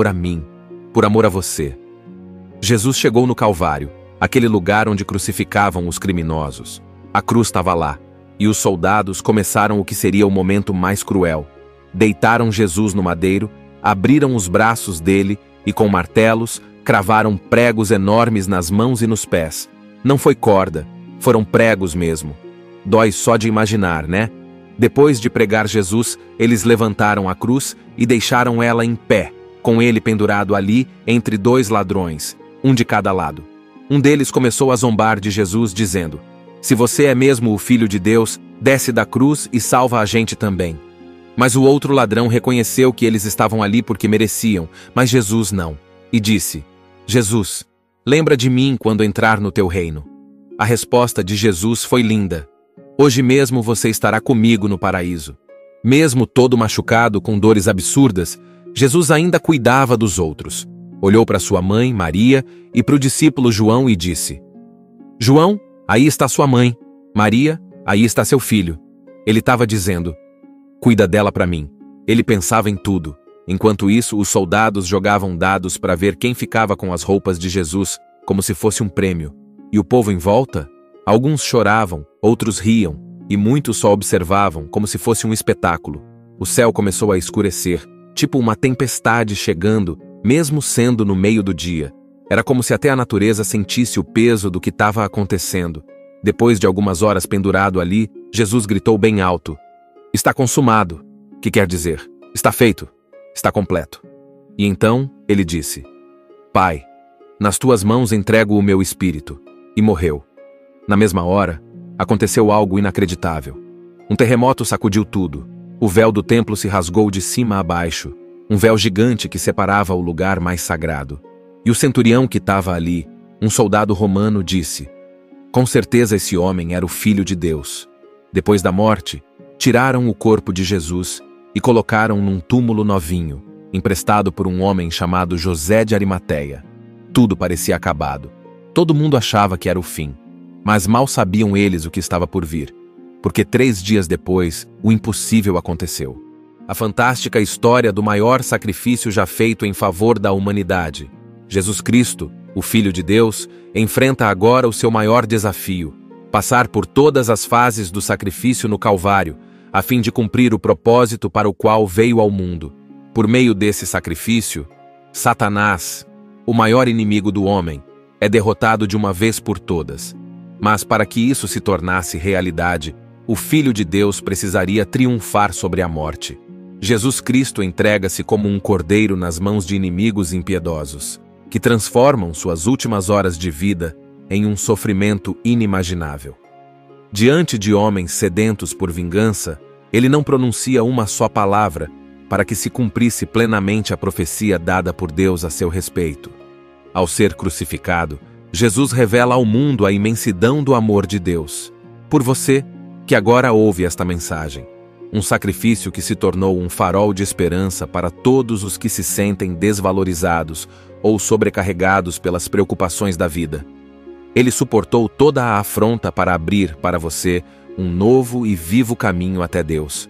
a mim, por amor a você. Jesus chegou no Calvário, aquele lugar onde crucificavam os criminosos. A cruz estava lá, e os soldados começaram o que seria o momento mais cruel. Deitaram Jesus no madeiro, abriram os braços dele e com martelos cravaram pregos enormes nas mãos e nos pés. Não foi corda, foram pregos mesmo. Dói só de imaginar, né? Depois de pregar Jesus, eles levantaram a cruz e deixaram ela em pé, com ele pendurado ali entre dois ladrões, um de cada lado. Um deles começou a zombar de Jesus, dizendo: "Se você é mesmo o Filho de Deus, desce da cruz e salva a gente também." Mas o outro ladrão reconheceu que eles estavam ali porque mereciam, mas Jesus não. E disse: Jesus, lembra de mim quando entrar no teu reino. A resposta de Jesus foi linda. Hoje mesmo você estará comigo no paraíso. Mesmo todo machucado com dores absurdas, Jesus ainda cuidava dos outros. Olhou para sua mãe, Maria, e para o discípulo João e disse: João, aí está sua mãe. Maria, aí está seu filho. Ele estava dizendo: cuida dela para mim. Ele pensava em tudo. Enquanto isso, os soldados jogavam dados para ver quem ficava com as roupas de Jesus, como se fosse um prêmio. E o povo em volta? Alguns choravam, outros riam, e muitos só observavam, como se fosse um espetáculo. O céu começou a escurecer, tipo uma tempestade chegando, mesmo sendo no meio do dia. Era como se até a natureza sentisse o peso do que estava acontecendo. Depois de algumas horas pendurado ali, Jesus gritou bem alto: está consumado. Que quer dizer? Está feito. Está completo. E então ele disse: Pai, nas tuas mãos entrego o meu espírito. E morreu. Na mesma hora, aconteceu algo inacreditável. Um terremoto sacudiu tudo. O véu do templo se rasgou de cima a baixo, um véu gigante que separava o lugar mais sagrado. E o centurião que estava ali, um soldado romano, disse: com certeza esse homem era o Filho de Deus. Depois da morte, tiraram o corpo de Jesus e colocaram num túmulo novinho, emprestado por um homem chamado José de Arimateia. Tudo parecia acabado. Todo mundo achava que era o fim, mas mal sabiam eles o que estava por vir, porque 3 dias depois, o impossível aconteceu. A fantástica história do maior sacrifício já feito em favor da humanidade. Jesus Cristo, o Filho de Deus, enfrenta agora o seu maior desafio: passar por todas as fases do sacrifício no Calvário, a fim de cumprir o propósito para o qual veio ao mundo. Por meio desse sacrifício, Satanás, o maior inimigo do homem, é derrotado de uma vez por todas. Mas para que isso se tornasse realidade, o Filho de Deus precisaria triunfar sobre a morte. Jesus Cristo entrega-se como um cordeiro nas mãos de inimigos impiedosos, que transformam suas últimas horas de vida em um sofrimento inimaginável. Diante de homens sedentos por vingança, ele não pronuncia uma só palavra para que se cumprisse plenamente a profecia dada por Deus a seu respeito. Ao ser crucificado, Jesus revela ao mundo a imensidão do amor de Deus. Por você, que agora ouve esta mensagem. Um sacrifício que se tornou um farol de esperança para todos os que se sentem desvalorizados ou sobrecarregados pelas preocupações da vida. Ele suportou toda a afronta para abrir para você um novo e vivo caminho até Deus.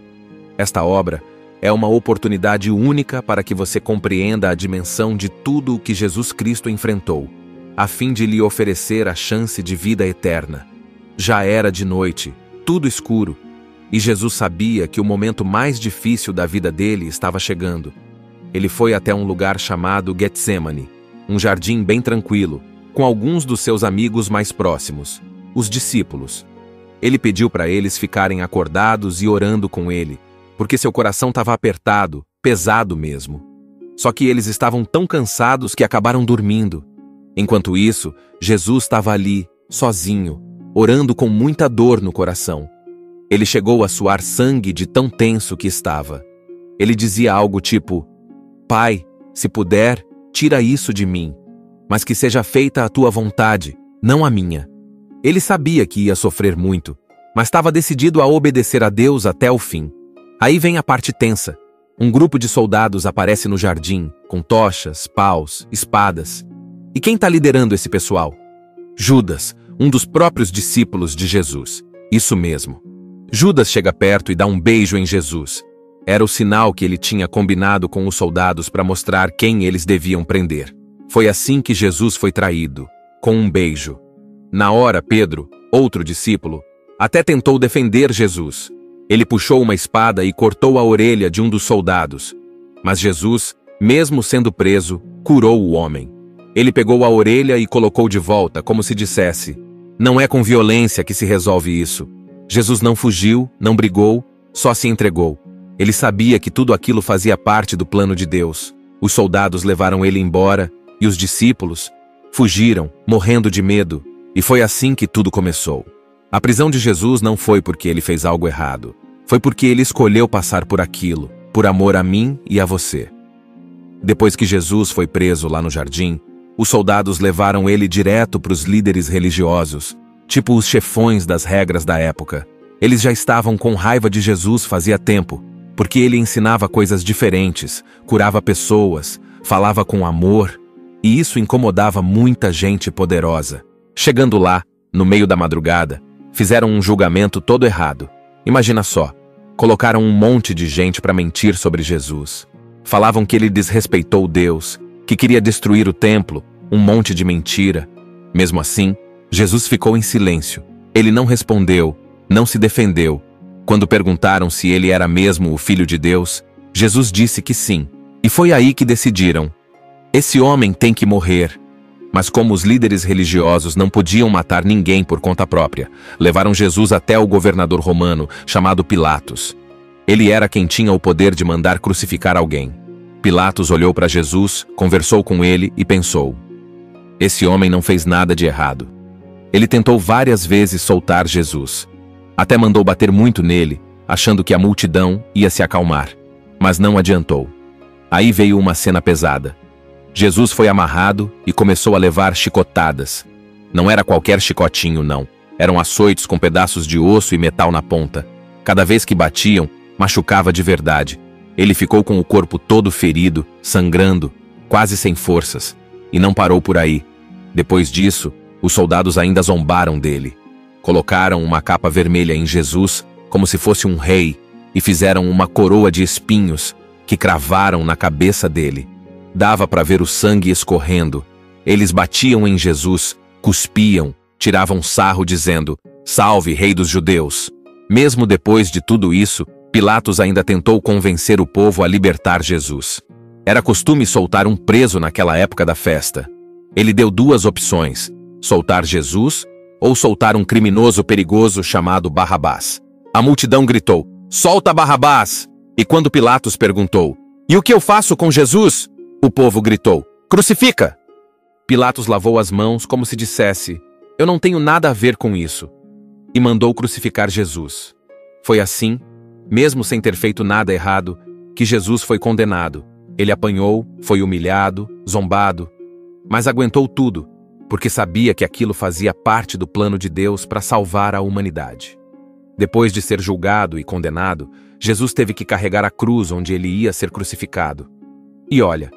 Esta obra é uma oportunidade única para que você compreenda a dimensão de tudo o que Jesus Cristo enfrentou, a fim de lhe oferecer a chance de vida eterna. Já era de noite, tudo escuro, e Jesus sabia que o momento mais difícil da vida dele estava chegando. Ele foi até um lugar chamado Getsemane, um jardim bem tranquilo, com alguns dos seus amigos mais próximos, os discípulos. Ele pediu para eles ficarem acordados e orando com ele, porque seu coração estava apertado, pesado mesmo. Só que eles estavam tão cansados que acabaram dormindo. Enquanto isso, Jesus estava ali, sozinho, orando com muita dor no coração. Ele chegou a suar sangue de tão tenso que estava. Ele dizia algo tipo: Pai, se puder, tira isso de mim, mas que seja feita a tua vontade, não a minha. Ele sabia que ia sofrer muito, mas estava decidido a obedecer a Deus até o fim. Aí vem a parte tensa. Um grupo de soldados aparece no jardim, com tochas, paus, espadas. E quem está liderando esse pessoal? Judas, um dos próprios discípulos de Jesus. Isso mesmo. Judas chega perto e dá um beijo em Jesus. Era o sinal que ele tinha combinado com os soldados para mostrar quem eles deviam prender. Foi assim que Jesus foi traído, com um beijo. Na hora, Pedro, outro discípulo, até tentou defender Jesus. Ele puxou uma espada e cortou a orelha de um dos soldados. Mas Jesus, mesmo sendo preso, curou o homem. Ele pegou a orelha e colocou de volta, como se dissesse: não é com violência que se resolve isso. Jesus não fugiu, não brigou, só se entregou. Ele sabia que tudo aquilo fazia parte do plano de Deus. Os soldados levaram ele embora e os discípulos fugiram, morrendo de medo. E foi assim que tudo começou. A prisão de Jesus não foi porque ele fez algo errado. Foi porque ele escolheu passar por aquilo, por amor a mim e a você. Depois que Jesus foi preso lá no jardim, os soldados levaram ele direto para os líderes religiosos, tipo os chefões das regras da época. Eles já estavam com raiva de Jesus fazia tempo, porque ele ensinava coisas diferentes, curava pessoas, falava com amor, e isso incomodava muita gente poderosa. Chegando lá, no meio da madrugada, fizeram um julgamento todo errado. Imagina só, colocaram um monte de gente para mentir sobre Jesus. Falavam que ele desrespeitou Deus, que queria destruir o templo, um monte de mentira. Mesmo assim, Jesus ficou em silêncio. Ele não respondeu, não se defendeu. Quando perguntaram se ele era mesmo o Filho de Deus, Jesus disse que sim. E foi aí que decidiram: esse homem tem que morrer. Mas como os líderes religiosos não podiam matar ninguém por conta própria, levaram Jesus até o governador romano, chamado Pilatos. Ele era quem tinha o poder de mandar crucificar alguém. Pilatos olhou para Jesus, conversou com ele e pensou: esse homem não fez nada de errado. Ele tentou várias vezes soltar Jesus. Até mandou bater muito nele, achando que a multidão ia se acalmar. Mas não adiantou. Aí veio uma cena pesada. Jesus foi amarrado e começou a levar chicotadas. Não era qualquer chicotinho, não. Eram açoites com pedaços de osso e metal na ponta. Cada vez que batiam, machucava de verdade. Ele ficou com o corpo todo ferido, sangrando, quase sem forças. E não parou por aí. Depois disso, os soldados ainda zombaram dele. Colocaram uma capa vermelha em Jesus, como se fosse um rei, e fizeram uma coroa de espinhos que cravaram na cabeça dele. Dava para ver o sangue escorrendo. Eles batiam em Jesus, cuspiam, tiravam sarro dizendo: "Salve, Rei dos Judeus!" Mesmo depois de tudo isso, Pilatos ainda tentou convencer o povo a libertar Jesus. Era costume soltar um preso naquela época da festa. Ele deu duas opções: soltar Jesus ou soltar um criminoso perigoso chamado Barrabás. A multidão gritou: "Solta Barrabás!" E quando Pilatos perguntou: "E o que eu faço com Jesus?" O povo gritou: "Crucifica!" Pilatos lavou as mãos como se dissesse: "Eu não tenho nada a ver com isso." E mandou crucificar Jesus. Foi assim, mesmo sem ter feito nada errado, que Jesus foi condenado. Ele apanhou, foi humilhado, zombado, mas aguentou tudo, porque sabia que aquilo fazia parte do plano de Deus para salvar a humanidade. Depois de ser julgado e condenado, Jesus teve que carregar a cruz onde ele ia ser crucificado. E olha,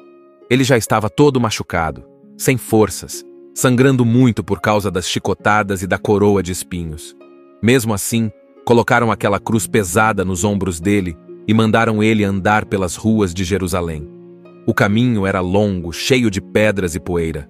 ele já estava todo machucado, sem forças, sangrando muito por causa das chicotadas e da coroa de espinhos. Mesmo assim, colocaram aquela cruz pesada nos ombros dele e mandaram ele andar pelas ruas de Jerusalém. O caminho era longo, cheio de pedras e poeira.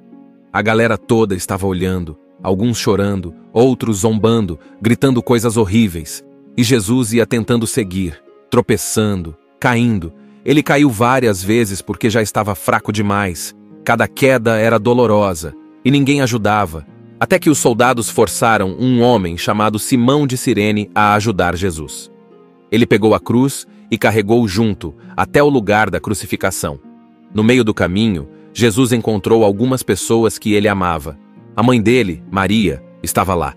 A galera toda estava olhando, alguns chorando, outros zombando, gritando coisas horríveis. E Jesus ia tentando seguir, tropeçando, caindo. Ele caiu várias vezes porque já estava fraco demais. Cada queda era dolorosa e ninguém ajudava, até que os soldados forçaram um homem chamado Simão de Cirene a ajudar Jesus. Ele pegou a cruz e carregou junto até o lugar da crucificação. No meio do caminho, Jesus encontrou algumas pessoas que ele amava. A mãe dele, Maria, estava lá.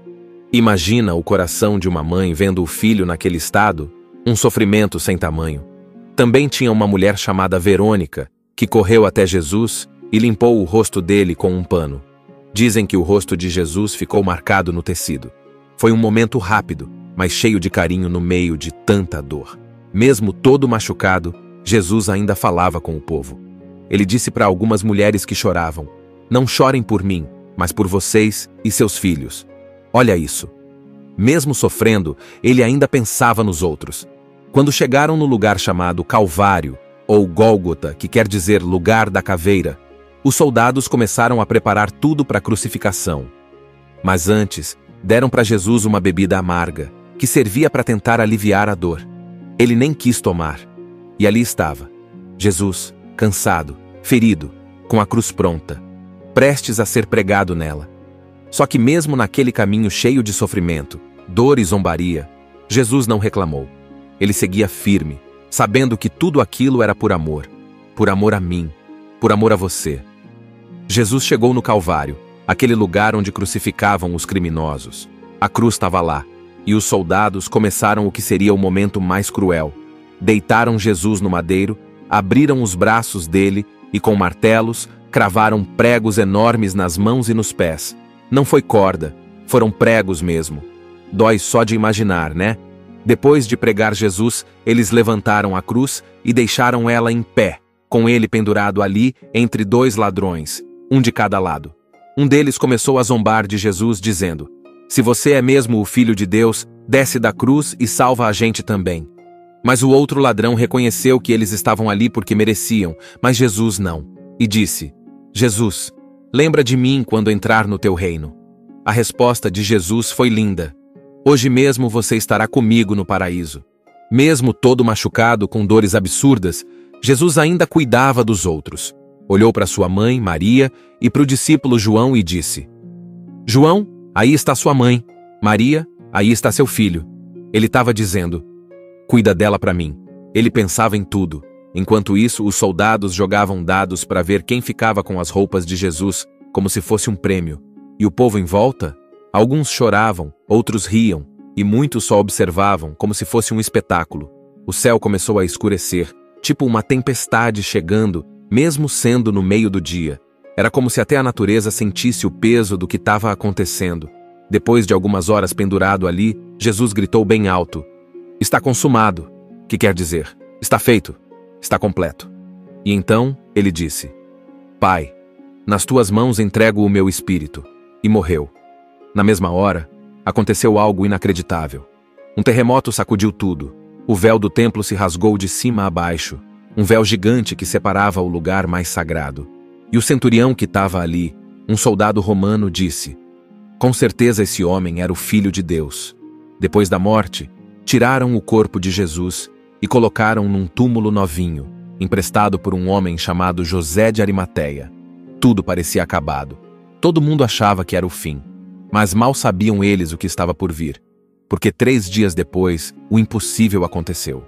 Imagina o coração de uma mãe vendo o filho naquele estado, um sofrimento sem tamanho. Também tinha uma mulher chamada Verônica, que correu até Jesus e limpou o rosto dele com um pano. Dizem que o rosto de Jesus ficou marcado no tecido. Foi um momento rápido, mas cheio de carinho no meio de tanta dor. Mesmo todo machucado, Jesus ainda falava com o povo. Ele disse para algumas mulheres que choravam: "Não chorem por mim, mas por vocês e seus filhos." Olha isso. Mesmo sofrendo, ele ainda pensava nos outros. Quando chegaram no lugar chamado Calvário, ou Gólgota, que quer dizer lugar da caveira, os soldados começaram a preparar tudo para a crucificação. Mas antes, deram para Jesus uma bebida amarga, que servia para tentar aliviar a dor. Ele nem quis tomar. E ali estava, Jesus, cansado, ferido, com a cruz pronta, prestes a ser pregado nela. Só que mesmo naquele caminho cheio de sofrimento, dor e zombaria, Jesus não reclamou. Ele seguia firme, sabendo que tudo aquilo era por amor a mim, por amor a você. Jesus chegou no Calvário, aquele lugar onde crucificavam os criminosos. A cruz estava lá, E os soldados começaram o que seria o momento mais cruel. Deitaram Jesus no madeiro, abriram os braços dele e, com martelos, cravaram pregos enormes nas mãos e nos pés. Não foi corda, foram pregos mesmo. Dói só de imaginar, né? Depois de pregar Jesus, eles levantaram a cruz e deixaram ela em pé, com ele pendurado ali entre dois ladrões, um de cada lado. Um deles começou a zombar de Jesus, dizendo: "Se você é mesmo o Filho de Deus, desce da cruz e salva a gente também." Mas o outro ladrão reconheceu que eles estavam ali porque mereciam, mas Jesus não. E disse: "Jesus, lembra de mim quando entrar no teu reino." A resposta de Jesus foi linda: "Hoje mesmo você estará comigo no paraíso." Mesmo todo machucado com dores absurdas, Jesus ainda cuidava dos outros. Olhou para sua mãe, Maria, e para o discípulo João e disse: "João, aí está sua mãe. Maria, aí está seu filho." Ele estava dizendo: "Cuida dela para mim." Ele pensava em tudo. Enquanto isso, os soldados jogavam dados para ver quem ficava com as roupas de Jesus, como se fosse um prêmio. E o povo em volta? Alguns choravam, outros riam, e muitos só observavam, como se fosse um espetáculo. O céu começou a escurecer, tipo uma tempestade chegando, mesmo sendo no meio do dia. Era como se até a natureza sentisse o peso do que estava acontecendo. Depois de algumas horas pendurado ali, Jesus gritou bem alto: "Está consumado." Que quer dizer: está feito, está completo. E então ele disse: "Pai, nas tuas mãos entrego o meu espírito." E morreu. Na mesma hora, aconteceu algo inacreditável. Um terremoto sacudiu tudo. O véu do templo se rasgou de cima a baixo, um véu gigante que separava o lugar mais sagrado. E o centurião que estava ali, um soldado romano, disse: "Com certeza esse homem era o Filho de Deus." Depois da morte, tiraram o corpo de Jesus e colocaram num túmulo novinho, emprestado por um homem chamado José de Arimateia. Tudo parecia acabado. Todo mundo achava que era o fim, mas mal sabiam eles o que estava por vir, porque 3 dias depois, o impossível aconteceu.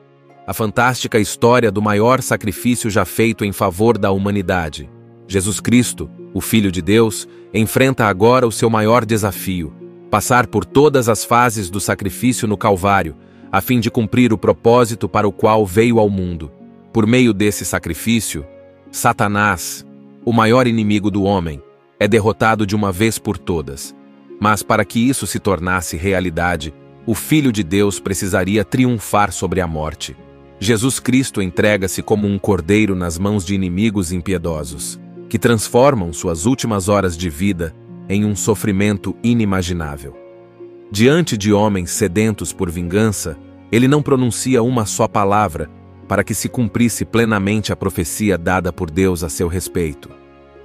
A fantástica história do maior sacrifício já feito em favor da humanidade. Jesus Cristo, o Filho de Deus, enfrenta agora o seu maior desafio: passar por todas as fases do sacrifício no Calvário, a fim de cumprir o propósito para o qual veio ao mundo. Por meio desse sacrifício, Satanás, o maior inimigo do homem, é derrotado de uma vez por todas. Mas para que isso se tornasse realidade, o Filho de Deus precisaria triunfar sobre a morte. Jesus Cristo entrega-se como um cordeiro nas mãos de inimigos impiedosos, que transformam suas últimas horas de vida em um sofrimento inimaginável. Diante de homens sedentos por vingança, ele não pronuncia uma só palavra para que se cumprisse plenamente a profecia dada por Deus a seu respeito.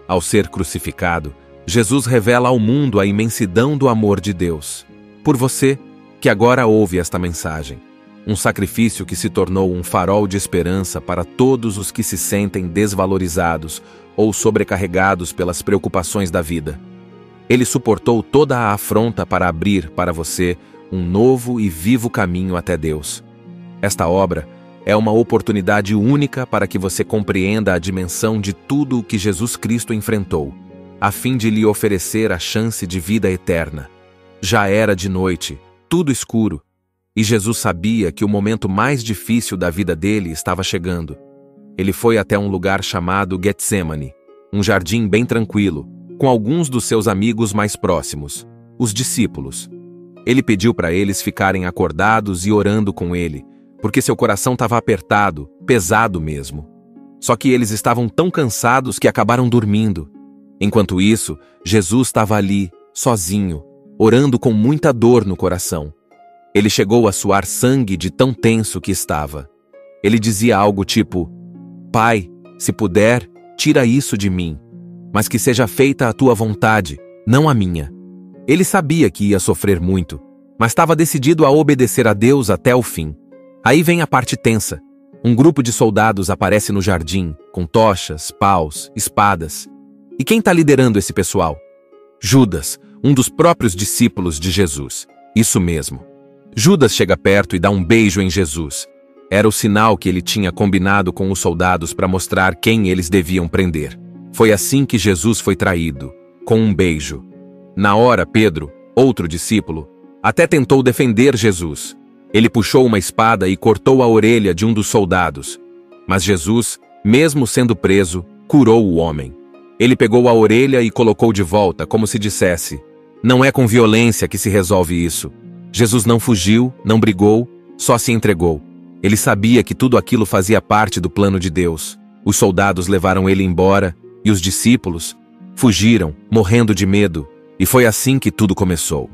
Ao ser crucificado, Jesus revela ao mundo a imensidão do amor de Deus. Por você, que agora ouve esta mensagem. Um sacrifício que se tornou um farol de esperança para todos os que se sentem desvalorizados ou sobrecarregados pelas preocupações da vida. Ele suportou toda a afronta para abrir para você um novo e vivo caminho até Deus. Esta obra é uma oportunidade única para que você compreenda a dimensão de tudo o que Jesus Cristo enfrentou, a fim de lhe oferecer a chance de vida eterna. Já era de noite, tudo escuro, e Jesus sabia que o momento mais difícil da vida dele estava chegando. Ele foi até um lugar chamado Getsemane, um jardim bem tranquilo, com alguns dos seus amigos mais próximos, os discípulos. Ele pediu para eles ficarem acordados e orando com ele, porque seu coração estava apertado, pesado mesmo. Só que eles estavam tão cansados que acabaram dormindo. Enquanto isso, Jesus estava ali, sozinho, orando com muita dor no coração. Ele chegou a suar sangue de tão tenso que estava. Ele dizia algo tipo: "Pai, se puder, tira isso de mim, mas que seja feita a tua vontade, não a minha." Ele sabia que ia sofrer muito, mas estava decidido a obedecer a Deus até o fim. Aí vem a parte tensa. Um grupo de soldados aparece no jardim, com tochas, paus, espadas. E quem está liderando esse pessoal? Judas, um dos próprios discípulos de Jesus. Isso mesmo. Judas chega perto e dá um beijo em Jesus. Era o sinal que ele tinha combinado com os soldados para mostrar quem eles deviam prender. Foi assim que Jesus foi traído, com um beijo. Na hora, Pedro, outro discípulo, Até tentou defender Jesus. Ele puxou uma espada e cortou a orelha de um dos soldados. Mas Jesus, mesmo sendo preso, curou o homem. Ele pegou a orelha e colocou de volta, como se dissesse: não é com violência que se resolve isso. Jesus não fugiu, não brigou, só se entregou. Ele sabia que tudo aquilo fazia parte do plano de Deus. Os soldados levaram ele embora e os discípulos fugiram, morrendo de medo. E foi assim que tudo começou.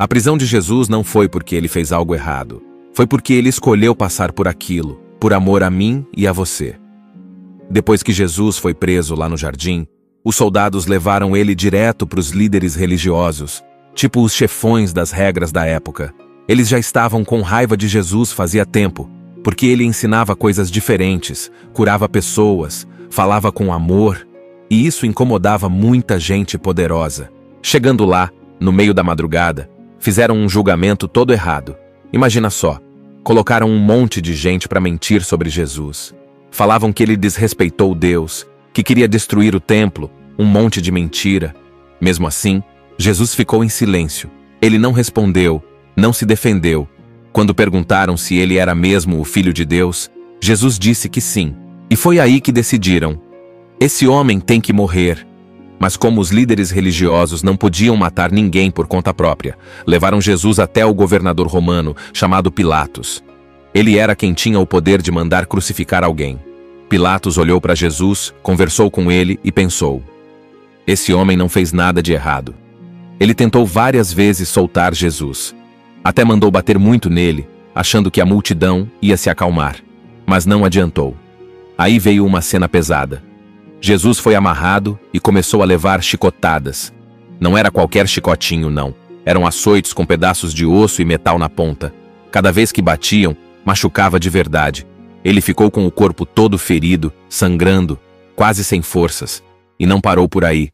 A prisão de Jesus não foi porque ele fez algo errado. Foi porque ele escolheu passar por aquilo, por amor a mim e a você. Depois que Jesus foi preso lá no jardim, os soldados levaram ele direto para os líderes religiosos, tipo os chefões das regras da época. Eles já estavam com raiva de Jesus fazia tempo, porque ele ensinava coisas diferentes, curava pessoas, falava com amor, e isso incomodava muita gente poderosa. Chegando lá, no meio da madrugada, fizeram um julgamento todo errado. Imagina só, colocaram um monte de gente para mentir sobre Jesus. Falavam que ele desrespeitou Deus, que queria destruir o templo, um monte de mentira. Mesmo assim, Jesus ficou em silêncio. Ele não respondeu, não se defendeu. Quando perguntaram se ele era mesmo o Filho de Deus, Jesus disse que sim. E foi aí que decidiram: esse homem tem que morrer. Mas como os líderes religiosos não podiam matar ninguém por conta própria, levaram Jesus até o governador romano, chamado Pilatos. Ele era quem tinha o poder de mandar crucificar alguém. Pilatos olhou para Jesus, conversou com ele e pensou: esse homem não fez nada de errado. Ele tentou várias vezes soltar Jesus. Até mandou bater muito nele, achando que a multidão ia se acalmar. Mas não adiantou. Aí veio uma cena pesada. Jesus foi amarrado e começou a levar chicotadas. Não era qualquer chicotinho, não. Eram açoites com pedaços de osso e metal na ponta. Cada vez que batiam, machucava de verdade. Ele ficou com o corpo todo ferido, sangrando, quase sem forças. E não parou por aí.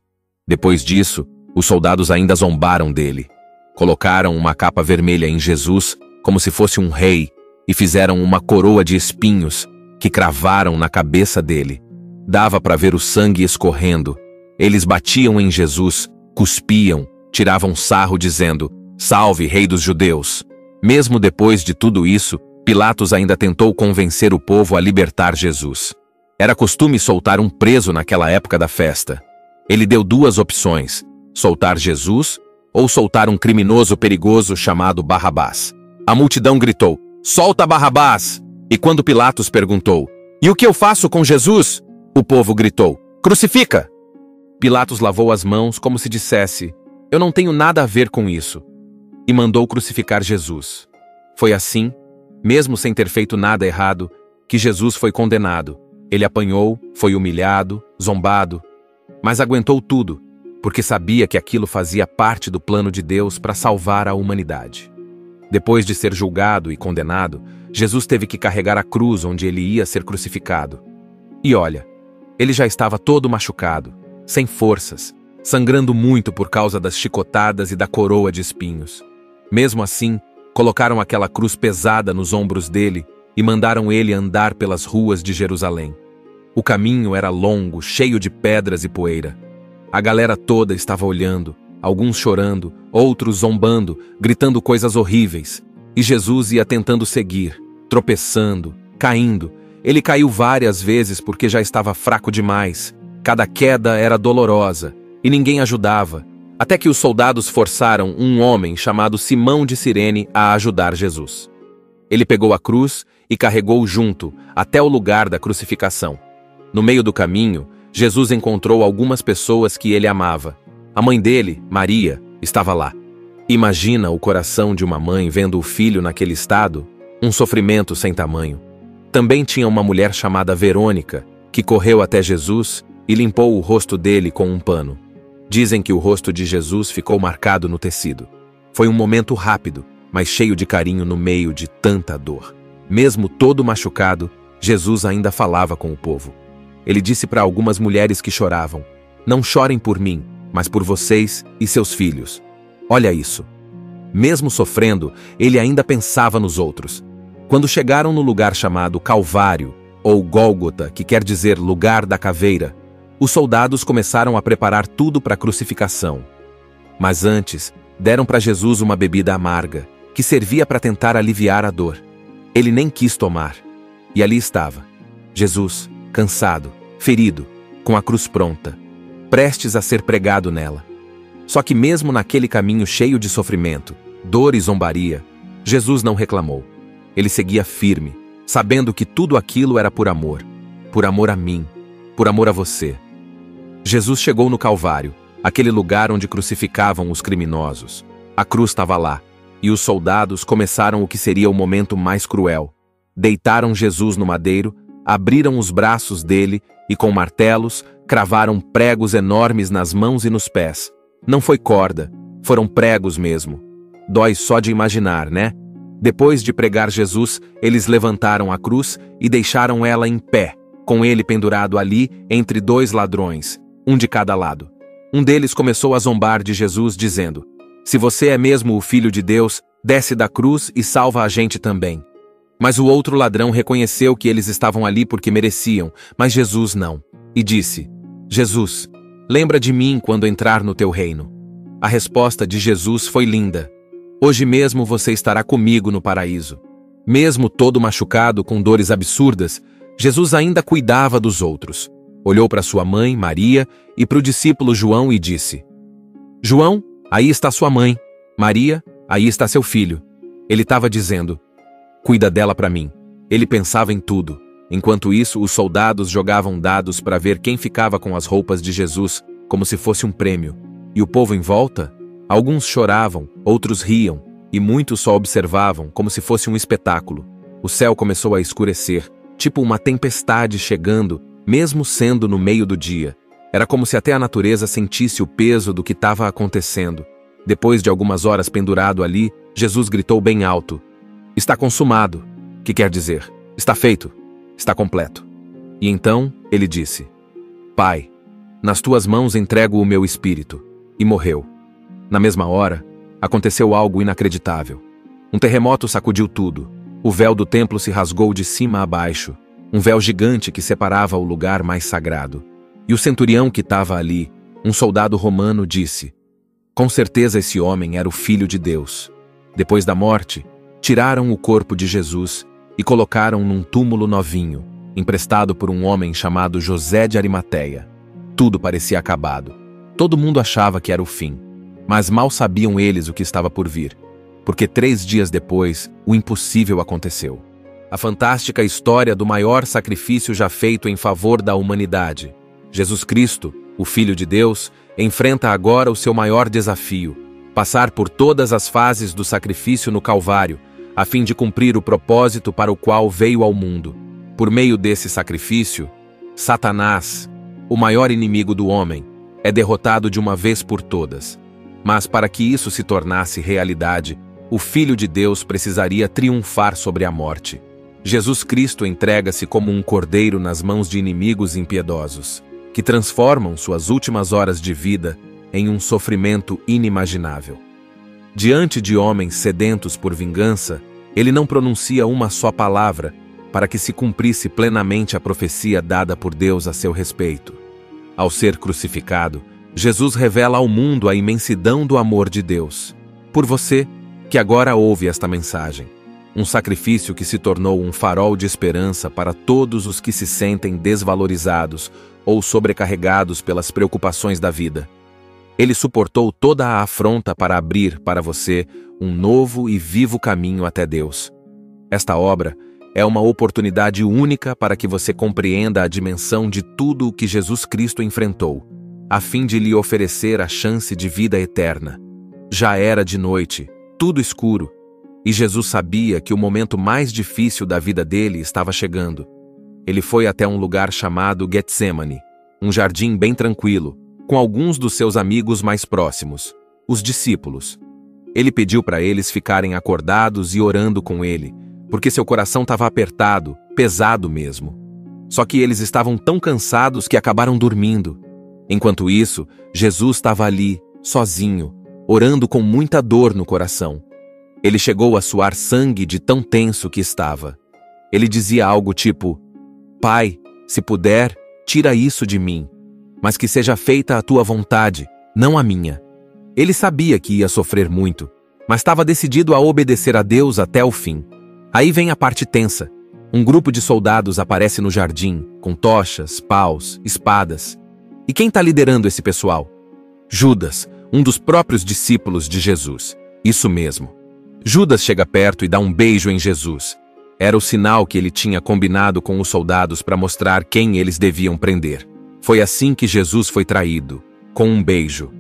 Depois disso, os soldados ainda zombaram dele. Colocaram uma capa vermelha em Jesus, como se fosse um rei, e fizeram uma coroa de espinhos que cravaram na cabeça dele. Dava para ver o sangue escorrendo. Eles batiam em Jesus, cuspiam, tiravam sarro dizendo: salve, rei dos judeus. Mesmo depois de tudo isso, Pilatos ainda tentou convencer o povo a libertar Jesus. Era costume soltar um preso naquela época da festa. Ele deu duas opções: soltar Jesus ou soltar um criminoso perigoso chamado Barrabás. A multidão gritou: solta Barrabás! E quando Pilatos perguntou: e o que eu faço com Jesus? O povo gritou: crucifica! Pilatos lavou as mãos como se dissesse: eu não tenho nada a ver com isso. E mandou crucificar Jesus. Foi assim, mesmo sem ter feito nada errado, que Jesus foi condenado. Ele apanhou, foi humilhado, zombado, mas aguentou tudo, porque sabia que aquilo fazia parte do plano de Deus para salvar a humanidade. Depois de ser julgado e condenado, Jesus teve que carregar a cruz onde ele ia ser crucificado. E olha, ele já estava todo machucado, sem forças, sangrando muito por causa das chicotadas e da coroa de espinhos. Mesmo assim, colocaram aquela cruz pesada nos ombros dele e mandaram ele andar pelas ruas de Jerusalém. O caminho era longo, cheio de pedras e poeira. A galera toda estava olhando, alguns chorando, outros zombando, gritando coisas horríveis. E Jesus ia tentando seguir, tropeçando, caindo. Ele caiu várias vezes porque já estava fraco demais. Cada queda era dolorosa e ninguém ajudava, até que os soldados forçaram um homem chamado Simão de Cirene a ajudar Jesus. Ele pegou a cruz e carregou junto até o lugar da crucificação. No meio do caminho, Jesus encontrou algumas pessoas que ele amava. A mãe dele, Maria, estava lá. Imagina o coração de uma mãe vendo o filho naquele estado, um sofrimento sem tamanho. Também tinha uma mulher chamada Verônica, que correu até Jesus e limpou o rosto dele com um pano. Dizem que o rosto de Jesus ficou marcado no tecido. Foi um momento rápido, mas cheio de carinho no meio de tanta dor. Mesmo todo machucado, Jesus ainda falava com o povo. Ele disse para algumas mulheres que choravam: não chorem por mim, mas por vocês e seus filhos. Olha isso. Mesmo sofrendo, ele ainda pensava nos outros. Quando chegaram no lugar chamado Calvário, ou Gólgota, que quer dizer lugar da caveira, os soldados começaram a preparar tudo para a crucificação. Mas antes, Deram para Jesus uma bebida amarga, que servia para tentar aliviar a dor. Ele nem quis tomar. E ali estava, Jesus, cansado, ferido, com a cruz pronta, prestes a ser pregado nela. Só que mesmo naquele caminho cheio de sofrimento, dor e zombaria, Jesus não reclamou. Ele seguia firme, sabendo que tudo aquilo era por amor a mim, por amor a você. Jesus chegou no Calvário, aquele lugar onde crucificavam os criminosos. A cruz estava lá, e os soldados começaram o que seria o momento mais cruel. Deitaram Jesus no madeiro, abriram os braços dele e com martelos cravaram pregos enormes nas mãos e nos pés. Não foi corda, foram pregos mesmo. Dói só de imaginar, né? Depois de pregar Jesus, eles levantaram a cruz e deixaram ela em pé, com ele pendurado ali entre dois ladrões, um de cada lado. Um deles começou a zombar de Jesus, dizendo: "Se você é mesmo o Filho de Deus, desce da cruz e salva a gente também." Mas o outro ladrão reconheceu que eles estavam ali porque mereciam, mas Jesus não. E disse: "Jesus, lembra de mim quando entrar no teu reino." A resposta de Jesus foi linda: "Hoje mesmo você estará comigo no paraíso." Mesmo todo machucado com dores absurdas, Jesus ainda cuidava dos outros. Olhou para sua mãe, Maria, e para o discípulo João e disse: "João, aí está sua mãe. Maria, aí está seu filho." Ele estava dizendo: "Cuida dela para mim." Ele pensava em tudo. Enquanto isso, os soldados jogavam dados para ver quem ficava com as roupas de Jesus, como se fosse um prêmio. E o povo em volta? Alguns choravam, outros riam, e muitos só observavam, como se fosse um espetáculo. O céu começou a escurecer, tipo uma tempestade chegando, mesmo sendo no meio do dia. Era como se até a natureza sentisse o peso do que estava acontecendo. Depois de algumas horas pendurado ali, Jesus gritou bem alto: "Está consumado." Que quer dizer: está feito, está completo. E então ele disse: "Pai, nas tuas mãos entrego o meu espírito." E morreu. Na mesma hora, aconteceu algo inacreditável. Um terremoto sacudiu tudo. O véu do templo se rasgou de cima a baixo, um véu gigante que separava o lugar mais sagrado. E o centurião que estava ali, um soldado romano, disse: "Com certeza esse homem era o Filho de Deus." Depois da morte, tiraram o corpo de Jesus e colocaram num túmulo novinho, emprestado por um homem chamado José de Arimateia. Tudo parecia acabado. Todo mundo achava que era o fim, mas mal sabiam eles o que estava por vir, porque 3 dias depois, o impossível aconteceu. A fantástica história do maior sacrifício já feito em favor da humanidade. Jesus Cristo, o Filho de Deus, enfrenta agora o seu maior desafio: passar por todas as fases do sacrifício no Calvário, a fim de cumprir o propósito para o qual veio ao mundo. Por meio desse sacrifício, Satanás, o maior inimigo do homem, é derrotado de uma vez por todas. Mas para que isso se tornasse realidade, o Filho de Deus precisaria triunfar sobre a morte. Jesus Cristo entrega-se como um cordeiro nas mãos de inimigos impiedosos, que transformam suas últimas horas de vida em um sofrimento inimaginável. Diante de homens sedentos por vingança, ele não pronuncia uma só palavra para que se cumprisse plenamente a profecia dada por Deus a seu respeito. Ao ser crucificado, Jesus revela ao mundo a imensidão do amor de Deus. Por você, que agora ouve esta mensagem. Um sacrifício que se tornou um farol de esperança para todos os que se sentem desvalorizados ou sobrecarregados pelas preocupações da vida. Ele suportou toda a afronta para abrir para você um novo e vivo caminho até Deus. Esta obra é uma oportunidade única para que você compreenda a dimensão de tudo o que Jesus Cristo enfrentou, a fim de lhe oferecer a chance de vida eterna. Já era de noite, tudo escuro, e Jesus sabia que o momento mais difícil da vida dele estava chegando. Ele foi até um lugar chamado Getsemane, um jardim bem tranquilo, com alguns dos seus amigos mais próximos, os discípulos. Ele pediu para eles ficarem acordados e orando com ele, porque seu coração estava apertado, pesado mesmo. Só que eles estavam tão cansados que acabaram dormindo. Enquanto isso, Jesus estava ali, sozinho, orando com muita dor no coração. Ele chegou a suar sangue de tão tenso que estava. Ele dizia algo tipo: "Pai, se puder, tira isso de mim, mas que seja feita a tua vontade, não a minha." Ele sabia que ia sofrer muito, mas estava decidido a obedecer a Deus até o fim. Aí vem a parte tensa. Um grupo de soldados aparece no jardim, com tochas, paus, espadas. E quem está liderando esse pessoal? Judas, um dos próprios discípulos de Jesus. Isso mesmo. Judas chega perto e dá um beijo em Jesus. Era o sinal que ele tinha combinado com os soldados para mostrar quem eles deviam prender. Foi assim que Jesus foi traído, com um beijo.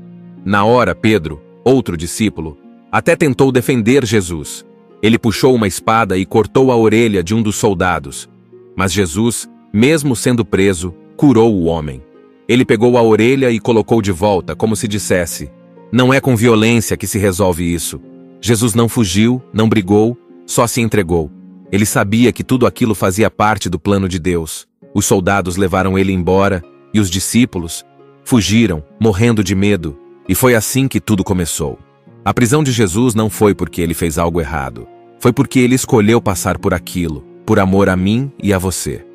Na hora, Pedro, outro discípulo, até tentou defender Jesus. Ele puxou uma espada e cortou a orelha de um dos soldados. Mas Jesus, mesmo sendo preso, curou o homem. Ele pegou a orelha e colocou de volta, como se dissesse: não é com violência que se resolve isso. Jesus não fugiu, não brigou, só se entregou. Ele sabia que tudo aquilo fazia parte do plano de Deus. Os soldados levaram ele embora e os discípulos fugiram, morrendo de medo. E foi assim que tudo começou. A prisão de Jesus não foi porque ele fez algo errado. Foi porque ele escolheu passar por aquilo, por amor a mim e a você.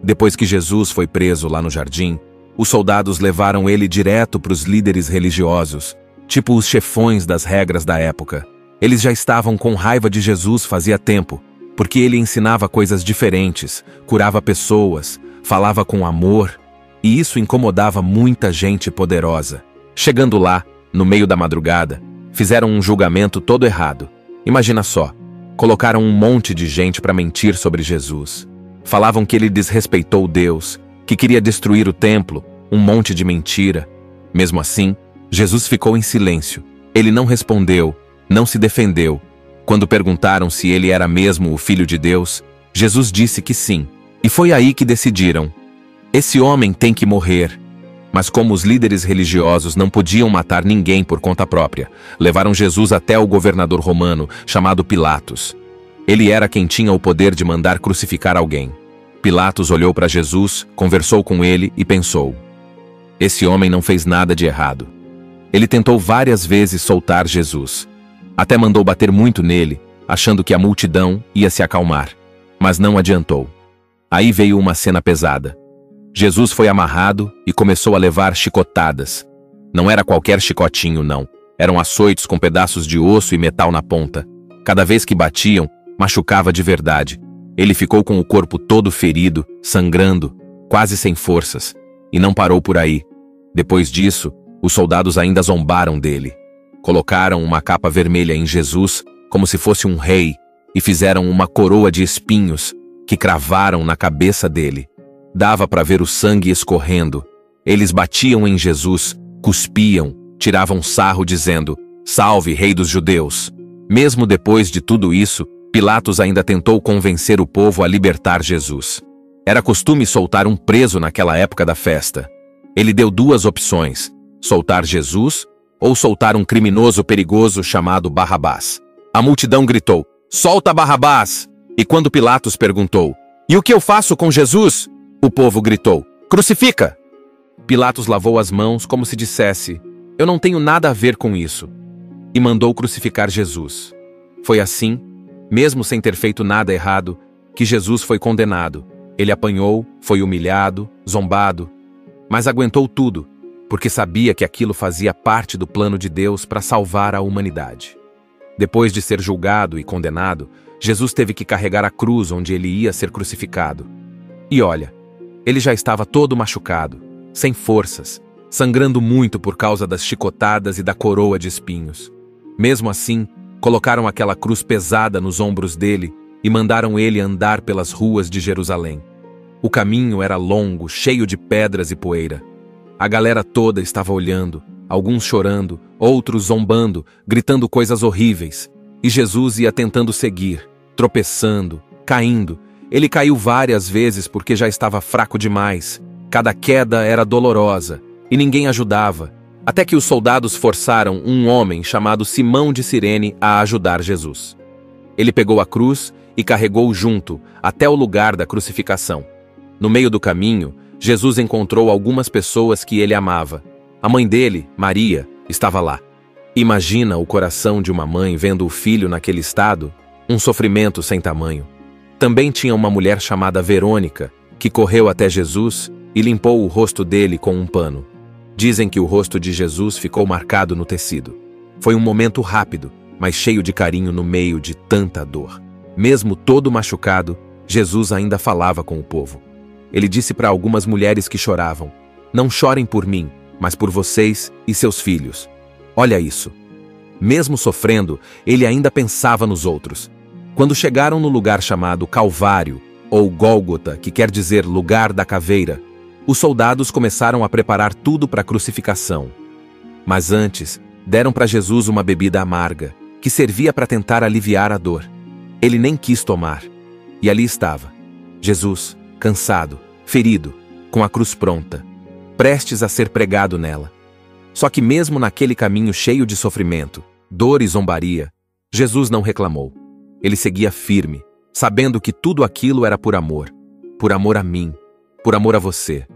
Depois que Jesus foi preso lá no jardim, os soldados levaram ele direto para os líderes religiosos, tipo os chefões das regras da época. Eles já estavam com raiva de Jesus fazia tempo, porque ele ensinava coisas diferentes, curava pessoas, falava com amor, e isso incomodava muita gente poderosa. Chegando lá, no meio da madrugada, fizeram um julgamento todo errado. Imagina só, colocaram um monte de gente para mentir sobre Jesus. Falavam que ele desrespeitou Deus, que queria destruir o templo, um monte de mentira. Mesmo assim, Jesus ficou em silêncio. Ele não respondeu, não se defendeu. Quando perguntaram se ele era mesmo o Filho de Deus, Jesus disse que sim. E foi aí que decidiram: esse homem tem que morrer. Mas como os líderes religiosos não podiam matar ninguém por conta própria, levaram Jesus até o governador romano, chamado Pilatos. Ele era quem tinha o poder de mandar crucificar alguém. Pilatos olhou para Jesus, conversou com ele e pensou: esse homem não fez nada de errado. Ele tentou várias vezes soltar Jesus. Até mandou bater muito nele, achando que a multidão ia se acalmar. Mas não adiantou. Aí veio uma cena pesada. Jesus foi amarrado e começou a levar chicotadas. Não era qualquer chicotinho, não. Eram açoites com pedaços de osso e metal na ponta. Cada vez que batiam, machucava de verdade. Ele ficou com o corpo todo ferido, sangrando, quase sem forças. E não parou por aí. Depois disso, os soldados ainda zombaram dele. Colocaram uma capa vermelha em Jesus, como se fosse um rei, e fizeram uma coroa de espinhos que cravaram na cabeça dele. Dava para ver o sangue escorrendo. Eles batiam em Jesus, cuspiam, tiravam sarro dizendo: salve, rei dos judeus. Mesmo depois de tudo isso, Pilatos ainda tentou convencer o povo a libertar Jesus. Era costume soltar um preso naquela época da festa. Ele deu duas opções: soltar Jesus ou soltar um criminoso perigoso chamado Barrabás. A multidão gritou: solta Barrabás! E quando Pilatos perguntou: e o que eu faço com Jesus? O povo gritou: crucifica! Pilatos lavou as mãos como se dissesse: eu não tenho nada a ver com isso. E mandou crucificar Jesus. Foi assim, mesmo sem ter feito nada errado, que Jesus foi condenado. Ele apanhou, foi humilhado, zombado, mas aguentou tudo, porque sabia que aquilo fazia parte do plano de Deus para salvar a humanidade. Depois de ser julgado e condenado, Jesus teve que carregar a cruz onde ele ia ser crucificado. E olha, ele já estava todo machucado, sem forças, sangrando muito por causa das chicotadas e da coroa de espinhos. Mesmo assim, colocaram aquela cruz pesada nos ombros dele e mandaram ele andar pelas ruas de Jerusalém. O caminho era longo, cheio de pedras e poeira. A galera toda estava olhando, alguns chorando, outros zombando, gritando coisas horríveis. E Jesus ia tentando seguir, tropeçando, caindo. Ele caiu várias vezes porque já estava fraco demais. Cada queda era dolorosa e ninguém ajudava, até que os soldados forçaram um homem chamado Simão de Cirene a ajudar Jesus. Ele pegou a cruz e carregou junto até o lugar da crucificação. No meio do caminho, Jesus encontrou algumas pessoas que ele amava. A mãe dele, Maria, estava lá. Imagina o coração de uma mãe vendo o filho naquele estado, um sofrimento sem tamanho. Também tinha uma mulher chamada Verônica, que correu até Jesus e limpou o rosto dele com um pano. Dizem que o rosto de Jesus ficou marcado no tecido. Foi um momento rápido, mas cheio de carinho no meio de tanta dor. Mesmo todo machucado, Jesus ainda falava com o povo. Ele disse para algumas mulheres que choravam: "Não chorem por mim, mas por vocês e seus filhos." Olha isso. Mesmo sofrendo, ele ainda pensava nos outros. Quando chegaram no lugar chamado Calvário, ou Gólgota, que quer dizer lugar da caveira, os soldados começaram a preparar tudo para a crucificação. Mas antes, deram para Jesus uma bebida amarga, que servia para tentar aliviar a dor. Ele nem quis tomar. E ali estava, Jesus, cansado, ferido, com a cruz pronta, prestes a ser pregado nela. Só que mesmo naquele caminho cheio de sofrimento, dor e zombaria, Jesus não reclamou. Ele seguia firme, sabendo que tudo aquilo era por amor a mim, por amor a você.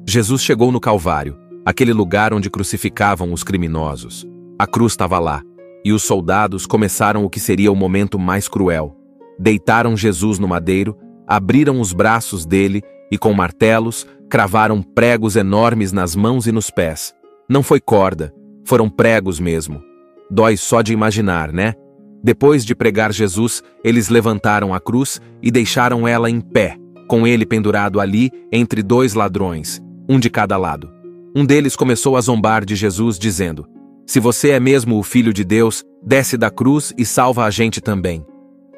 Jesus chegou no Calvário, aquele lugar onde crucificavam os criminosos. A cruz estava lá, e os soldados começaram o que seria o momento mais cruel. Deitaram Jesus no madeiro, abriram os braços dele e com martelos cravaram pregos enormes nas mãos e nos pés. Não foi corda, foram pregos mesmo. Dói só de imaginar, né? Depois de pregar Jesus, eles levantaram a cruz e deixaram ela em pé, com ele pendurado ali entre dois ladrões, um de cada lado. Um deles começou a zombar de Jesus, dizendo: "Se você é mesmo o Filho de Deus, desce da cruz e salva a gente também."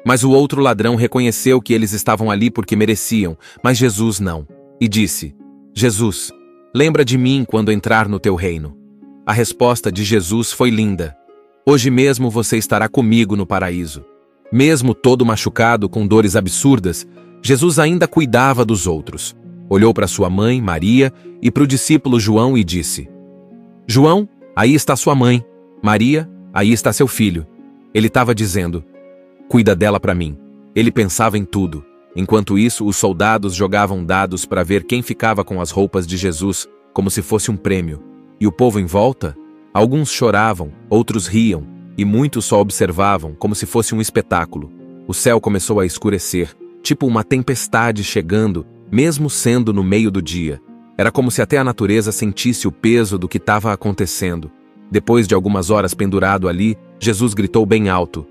Mas o outro ladrão reconheceu que eles estavam ali porque mereciam, mas Jesus não, e disse: "Jesus, lembra de mim quando entrar no teu reino." A resposta de Jesus foi linda: "Hoje mesmo você estará comigo no paraíso." Mesmo todo machucado com dores absurdas, Jesus ainda cuidava dos outros. Olhou para sua mãe, Maria, e para o discípulo João e disse: "João, aí está sua mãe. Maria, aí está seu filho." Ele estava dizendo: "Cuida dela para mim." Ele pensava em tudo. Enquanto isso, os soldados jogavam dados para ver quem ficava com as roupas de Jesus, como se fosse um prêmio. E o povo em volta? Alguns choravam, outros riam, e muitos só observavam, como se fosse um espetáculo. O céu começou a escurecer, tipo uma tempestade chegando, mesmo sendo no meio do dia. Era como se até a natureza sentisse o peso do que estava acontecendo. Depois de algumas horas pendurado ali, Jesus gritou bem alto: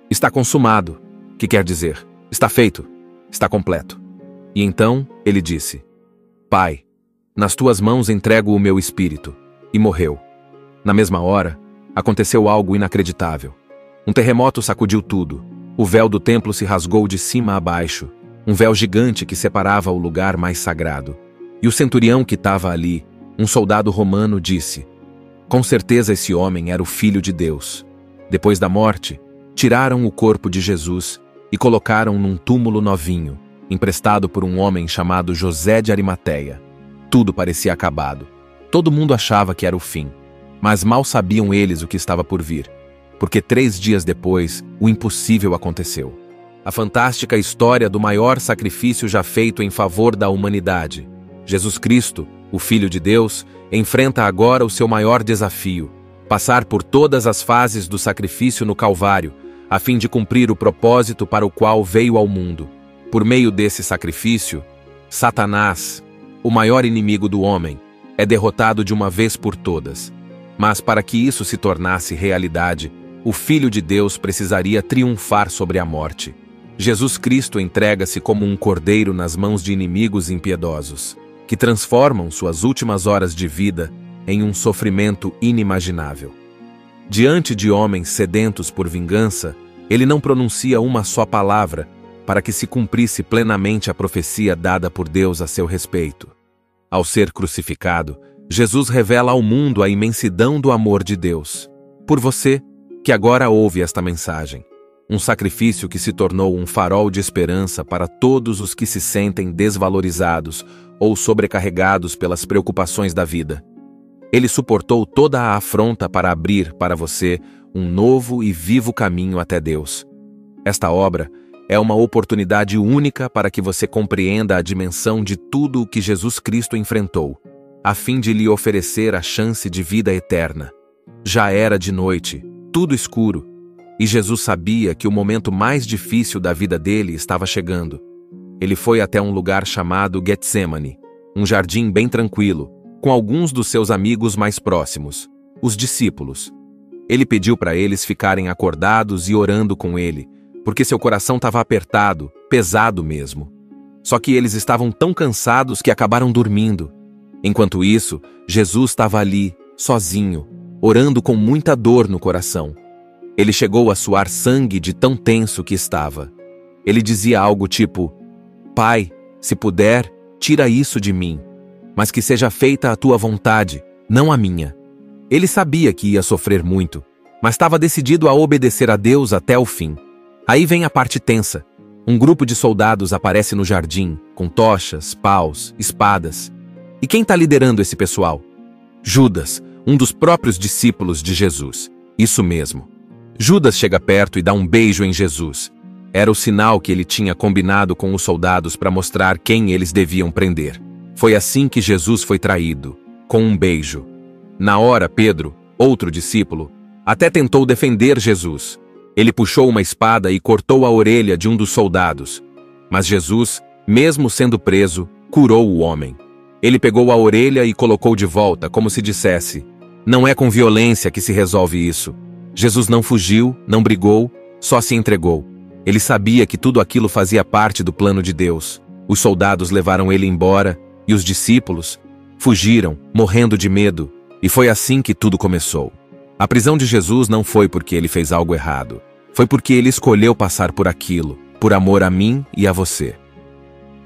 "Está consumado." Que quer dizer: está feito, está completo. E então ele disse: "Pai, nas tuas mãos entrego o meu espírito." E morreu. Na mesma hora, aconteceu algo inacreditável. Um terremoto sacudiu tudo. O véu do templo se rasgou de cima a baixo, um véu gigante que separava o lugar mais sagrado. E o centurião que estava ali, um soldado romano, disse: "Com certeza esse homem era o Filho de Deus." Depois da morte, tiraram o corpo de Jesus e colocaram num túmulo novinho, emprestado por um homem chamado José de Arimateia. Tudo parecia acabado. Todo mundo achava que era o fim. Mas mal sabiam eles o que estava por vir, porque 3 dias depois, o impossível aconteceu. A fantástica história do maior sacrifício já feito em favor da humanidade. Jesus Cristo, o Filho de Deus, enfrenta agora o seu maior desafio: passar por todas as fases do sacrifício no Calvário, a fim de cumprir o propósito para o qual veio ao mundo. Por meio desse sacrifício, Satanás, o maior inimigo do homem, é derrotado de uma vez por todas. Mas para que isso se tornasse realidade, o Filho de Deus precisaria triunfar sobre a morte. Jesus Cristo entrega-se como um cordeiro nas mãos de inimigos impiedosos, que transformam suas últimas horas de vida em um sofrimento inimaginável. Diante de homens sedentos por vingança, ele não pronuncia uma só palavra para que se cumprisse plenamente a profecia dada por Deus a seu respeito. Ao ser crucificado, Jesus revela ao mundo a imensidão do amor de Deus. Por você, que agora ouve esta mensagem. Um sacrifício que se tornou um farol de esperança para todos os que se sentem desvalorizados ou sobrecarregados pelas preocupações da vida. Ele suportou toda a afronta para abrir para você um novo e vivo caminho até Deus. Esta obra é uma oportunidade única para que você compreenda a dimensão de tudo o que Jesus Cristo enfrentou, a fim de lhe oferecer a chance de vida eterna. Já era de noite, tudo escuro, e Jesus sabia que o momento mais difícil da vida dele estava chegando. Ele foi até um lugar chamado Getsemane, um jardim bem tranquilo, com alguns dos seus amigos mais próximos, os discípulos. Ele pediu para eles ficarem acordados e orando com ele, porque seu coração estava apertado, pesado mesmo. Só que eles estavam tão cansados que acabaram dormindo. Enquanto isso, Jesus estava ali, sozinho, orando com muita dor no coração. Ele chegou a suar sangue de tão tenso que estava. Ele dizia algo tipo: Pai, se puder, tira isso de mim, mas que seja feita a tua vontade, não a minha. Ele sabia que ia sofrer muito, mas estava decidido a obedecer a Deus até o fim. Aí vem a parte tensa. Um grupo de soldados aparece no jardim, com tochas, paus, espadas. E quem está liderando esse pessoal? Judas, um dos próprios discípulos de Jesus. Isso mesmo. Judas chega perto e dá um beijo em Jesus. Era o sinal que ele tinha combinado com os soldados para mostrar quem eles deviam prender. Foi assim que Jesus foi traído, com um beijo. Na hora, Pedro, outro discípulo, até tentou defender Jesus. Ele puxou uma espada e cortou a orelha de um dos soldados. Mas Jesus, mesmo sendo preso, curou o homem. Ele pegou a orelha e colocou de volta, como se dissesse: não é com violência que se resolve isso. Jesus não fugiu, não brigou, só se entregou. Ele sabia que tudo aquilo fazia parte do plano de Deus. Os soldados levaram ele embora e os discípulos fugiram, morrendo de medo. E foi assim que tudo começou. A prisão de Jesus não foi porque ele fez algo errado. Foi porque ele escolheu passar por aquilo, por amor a mim e a você.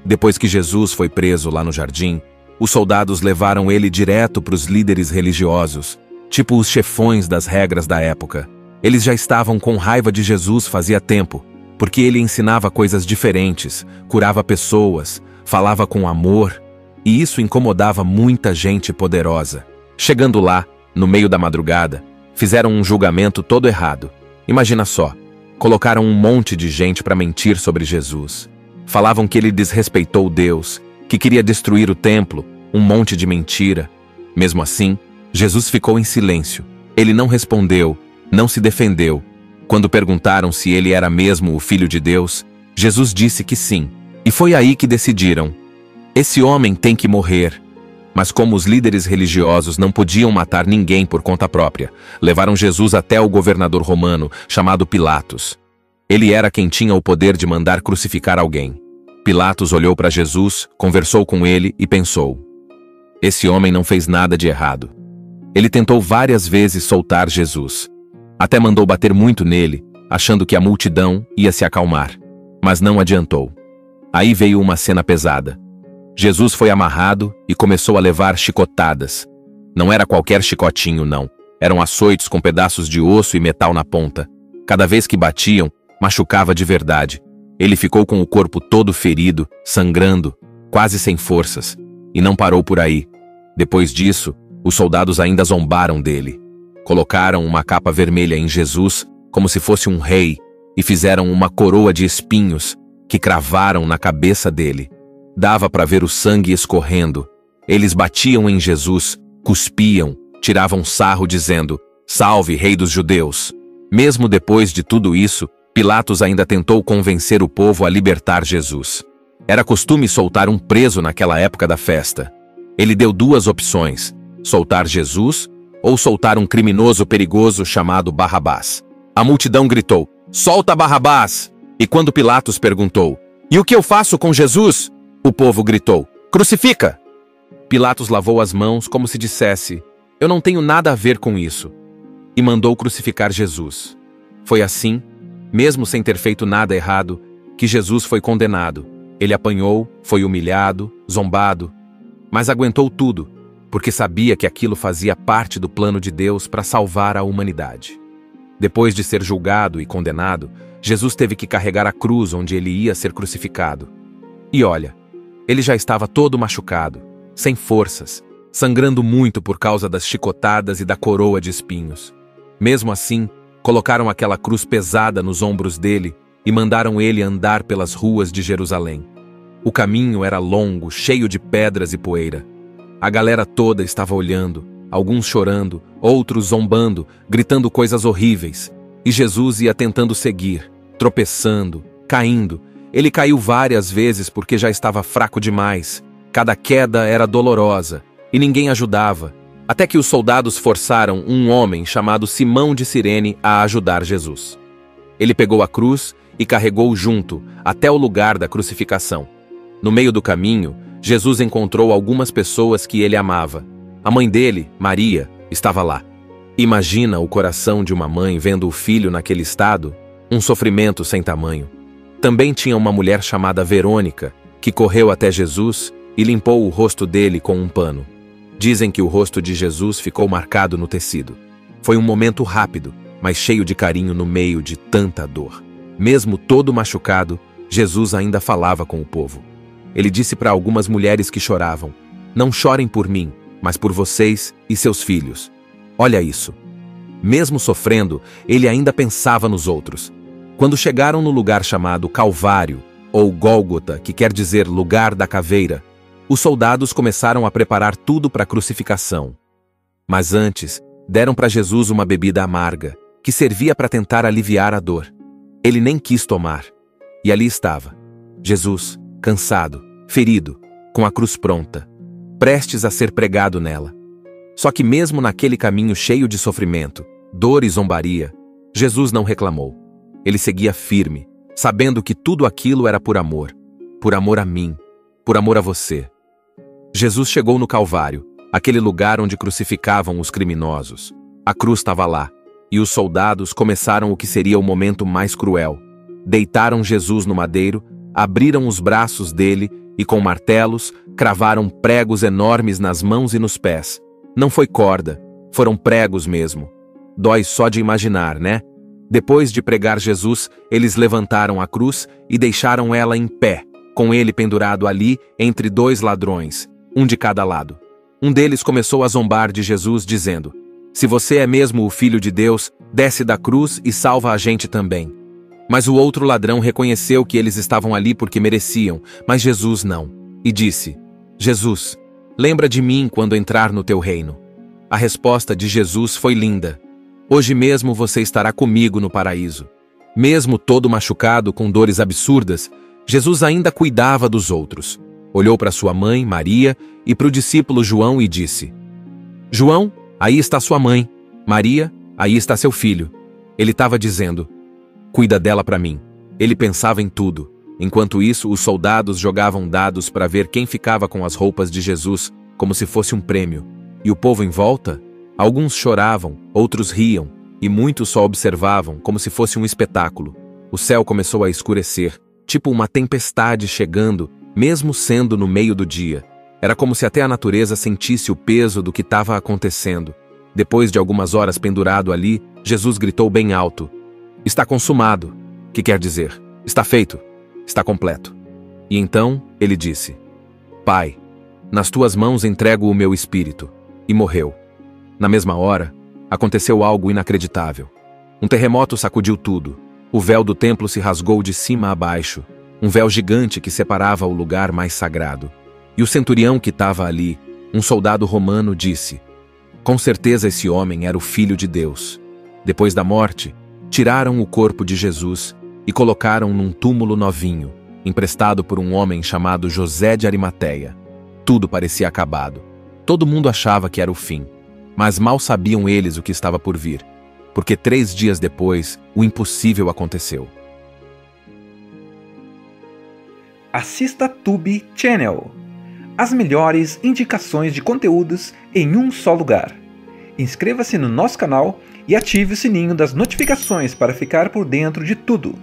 Depois que Jesus foi preso lá no jardim, os soldados levaram ele direto para os líderes religiosos, tipo os chefões das regras da época. Eles já estavam com raiva de Jesus fazia tempo, porque ele ensinava coisas diferentes, curava pessoas, falava com amor, e isso incomodava muita gente poderosa. Chegando lá, no meio da madrugada, fizeram um julgamento todo errado. Imagina só, colocaram um monte de gente para mentir sobre Jesus. Falavam que ele desrespeitou Deus, que queria destruir o templo, um monte de mentira. Mesmo assim, Jesus ficou em silêncio. Ele não respondeu, não se defendeu. Quando perguntaram se ele era mesmo o Filho de Deus, Jesus disse que sim. E foi aí que decidiram: esse homem tem que morrer. Mas como os líderes religiosos não podiam matar ninguém por conta própria, levaram Jesus até o governador romano, chamado Pilatos. Ele era quem tinha o poder de mandar crucificar alguém. Pilatos olhou para Jesus, conversou com ele e pensou: esse homem não fez nada de errado. Ele tentou várias vezes soltar Jesus. Até mandou bater muito nele, achando que a multidão ia se acalmar. Mas não adiantou. Aí veio uma cena pesada. Jesus foi amarrado e começou a levar chicotadas. Não era qualquer chicotinho, não. Eram açoites com pedaços de osso e metal na ponta. Cada vez que batiam, machucava de verdade. Ele ficou com o corpo todo ferido, sangrando, quase sem forças. E não parou por aí. Depois disso, os soldados ainda zombaram dele. Colocaram uma capa vermelha em Jesus, como se fosse um rei, e fizeram uma coroa de espinhos que cravaram na cabeça dele. Dava para ver o sangue escorrendo. Eles batiam em Jesus, cuspiam, tiravam sarro dizendo: salve, rei dos judeus. Mesmo depois de tudo isso, Pilatos ainda tentou convencer o povo a libertar Jesus. Era costume soltar um preso naquela época da festa. Ele deu duas opções: soltar Jesus ou soltar um criminoso perigoso chamado Barrabás. A multidão gritou: solta Barrabás! E quando Pilatos perguntou: e o que eu faço com Jesus? O povo gritou: crucifica! Pilatos lavou as mãos como se dissesse: eu não tenho nada a ver com isso. E mandou crucificar Jesus. Foi assim, mesmo sem ter feito nada errado, que Jesus foi condenado. Ele apanhou, foi humilhado, zombado, mas aguentou tudo, porque sabia que aquilo fazia parte do plano de Deus para salvar a humanidade. Depois de ser julgado e condenado, Jesus teve que carregar a cruz onde ele ia ser crucificado. E olha, ele já estava todo machucado, sem forças, sangrando muito por causa das chicotadas e da coroa de espinhos. Mesmo assim, colocaram aquela cruz pesada nos ombros dele e mandaram ele andar pelas ruas de Jerusalém. O caminho era longo, cheio de pedras e poeira. A galera toda estava olhando, alguns chorando, outros zombando, gritando coisas horríveis. E Jesus ia tentando seguir, tropeçando, caindo. Ele caiu várias vezes porque já estava fraco demais. Cada queda era dolorosa. e ninguém ajudava, até que os soldados forçaram um homem chamado Simão de Cirene a ajudar Jesus. Ele pegou a cruz e carregou junto até o lugar da crucificação. No meio do caminho, Jesus encontrou algumas pessoas que ele amava. A mãe dele, Maria, estava lá. Imagina o coração de uma mãe vendo o filho naquele estado, um sofrimento sem tamanho. Também tinha uma mulher chamada Verônica, que correu até Jesus e limpou o rosto dele com um pano. Dizem que o rosto de Jesus ficou marcado no tecido. Foi um momento rápido, mas cheio de carinho no meio de tanta dor. Mesmo todo machucado, Jesus ainda falava com o povo. Ele disse para algumas mulheres que choravam: "Não chorem por mim, mas por vocês e seus filhos." Olha isso. Mesmo sofrendo, ele ainda pensava nos outros. Quando chegaram no lugar chamado Calvário, ou Gólgota, que quer dizer lugar da caveira, os soldados começaram a preparar tudo para a crucificação. Mas antes, deram para Jesus uma bebida amarga, que servia para tentar aliviar a dor. Ele nem quis tomar. E ali estava, Jesus, cansado, ferido, com a cruz pronta, prestes a ser pregado nela. Só que mesmo naquele caminho cheio de sofrimento, dor e zombaria, Jesus não reclamou. Ele seguia firme, sabendo que tudo aquilo era por amor a mim, por amor a você. Jesus chegou no Calvário, aquele lugar onde crucificavam os criminosos. A cruz estava lá, e os soldados começaram o que seria o momento mais cruel. Deitaram Jesus no madeiro, abriram os braços dele e com martelos cravaram pregos enormes nas mãos e nos pés. Não foi corda, foram pregos mesmo. Dói só de imaginar, né? Depois de pregar Jesus, eles levantaram a cruz e deixaram ela em pé, com ele pendurado ali entre dois ladrões, um de cada lado. Um deles começou a zombar de Jesus, dizendo: "Se você é mesmo o Filho de Deus, desce da cruz e salva a gente também." Mas o outro ladrão reconheceu que eles estavam ali porque mereciam, mas Jesus não. E disse: "Jesus, lembra de mim quando entrar no teu reino." A resposta de Jesus foi linda: "Hoje mesmo você estará comigo no paraíso." Mesmo todo machucado com dores absurdas, Jesus ainda cuidava dos outros. Olhou para sua mãe, Maria, e para o discípulo João e disse: "João, aí está sua mãe. Maria, aí está seu filho." Ele estava dizendo: "Cuida dela para mim." Ele pensava em tudo. Enquanto isso, os soldados jogavam dados para ver quem ficava com as roupas de Jesus, como se fosse um prêmio. E o povo em volta? Alguns choravam, outros riam, e muitos só observavam, como se fosse um espetáculo. O céu começou a escurecer, tipo uma tempestade chegando, mesmo sendo no meio do dia. Era como se até a natureza sentisse o peso do que estava acontecendo. Depois de algumas horas pendurado ali, Jesus gritou bem alto: "Está consumado." Que quer dizer: está feito, está completo. E então ele disse: "Pai, nas tuas mãos entrego o meu espírito." E morreu. Na mesma hora, aconteceu algo inacreditável. Um terremoto sacudiu tudo. O véu do templo se rasgou de cima a baixo, um véu gigante que separava o lugar mais sagrado. E o centurião que estava ali, um soldado romano, disse: "Com certeza esse homem era o Filho de Deus." Depois da morte, tiraram o corpo de Jesus e colocaram num túmulo novinho, emprestado por um homem chamado José de Arimateia. Tudo parecia acabado. Todo mundo achava que era o fim, mas mal sabiam eles o que estava por vir, porque 3 dias depois, o impossível aconteceu. Assista Tube Channel. As melhores indicações de conteúdos em um só lugar. Inscreva-se no nosso canal e ative o sininho das notificações para ficar por dentro de tudo.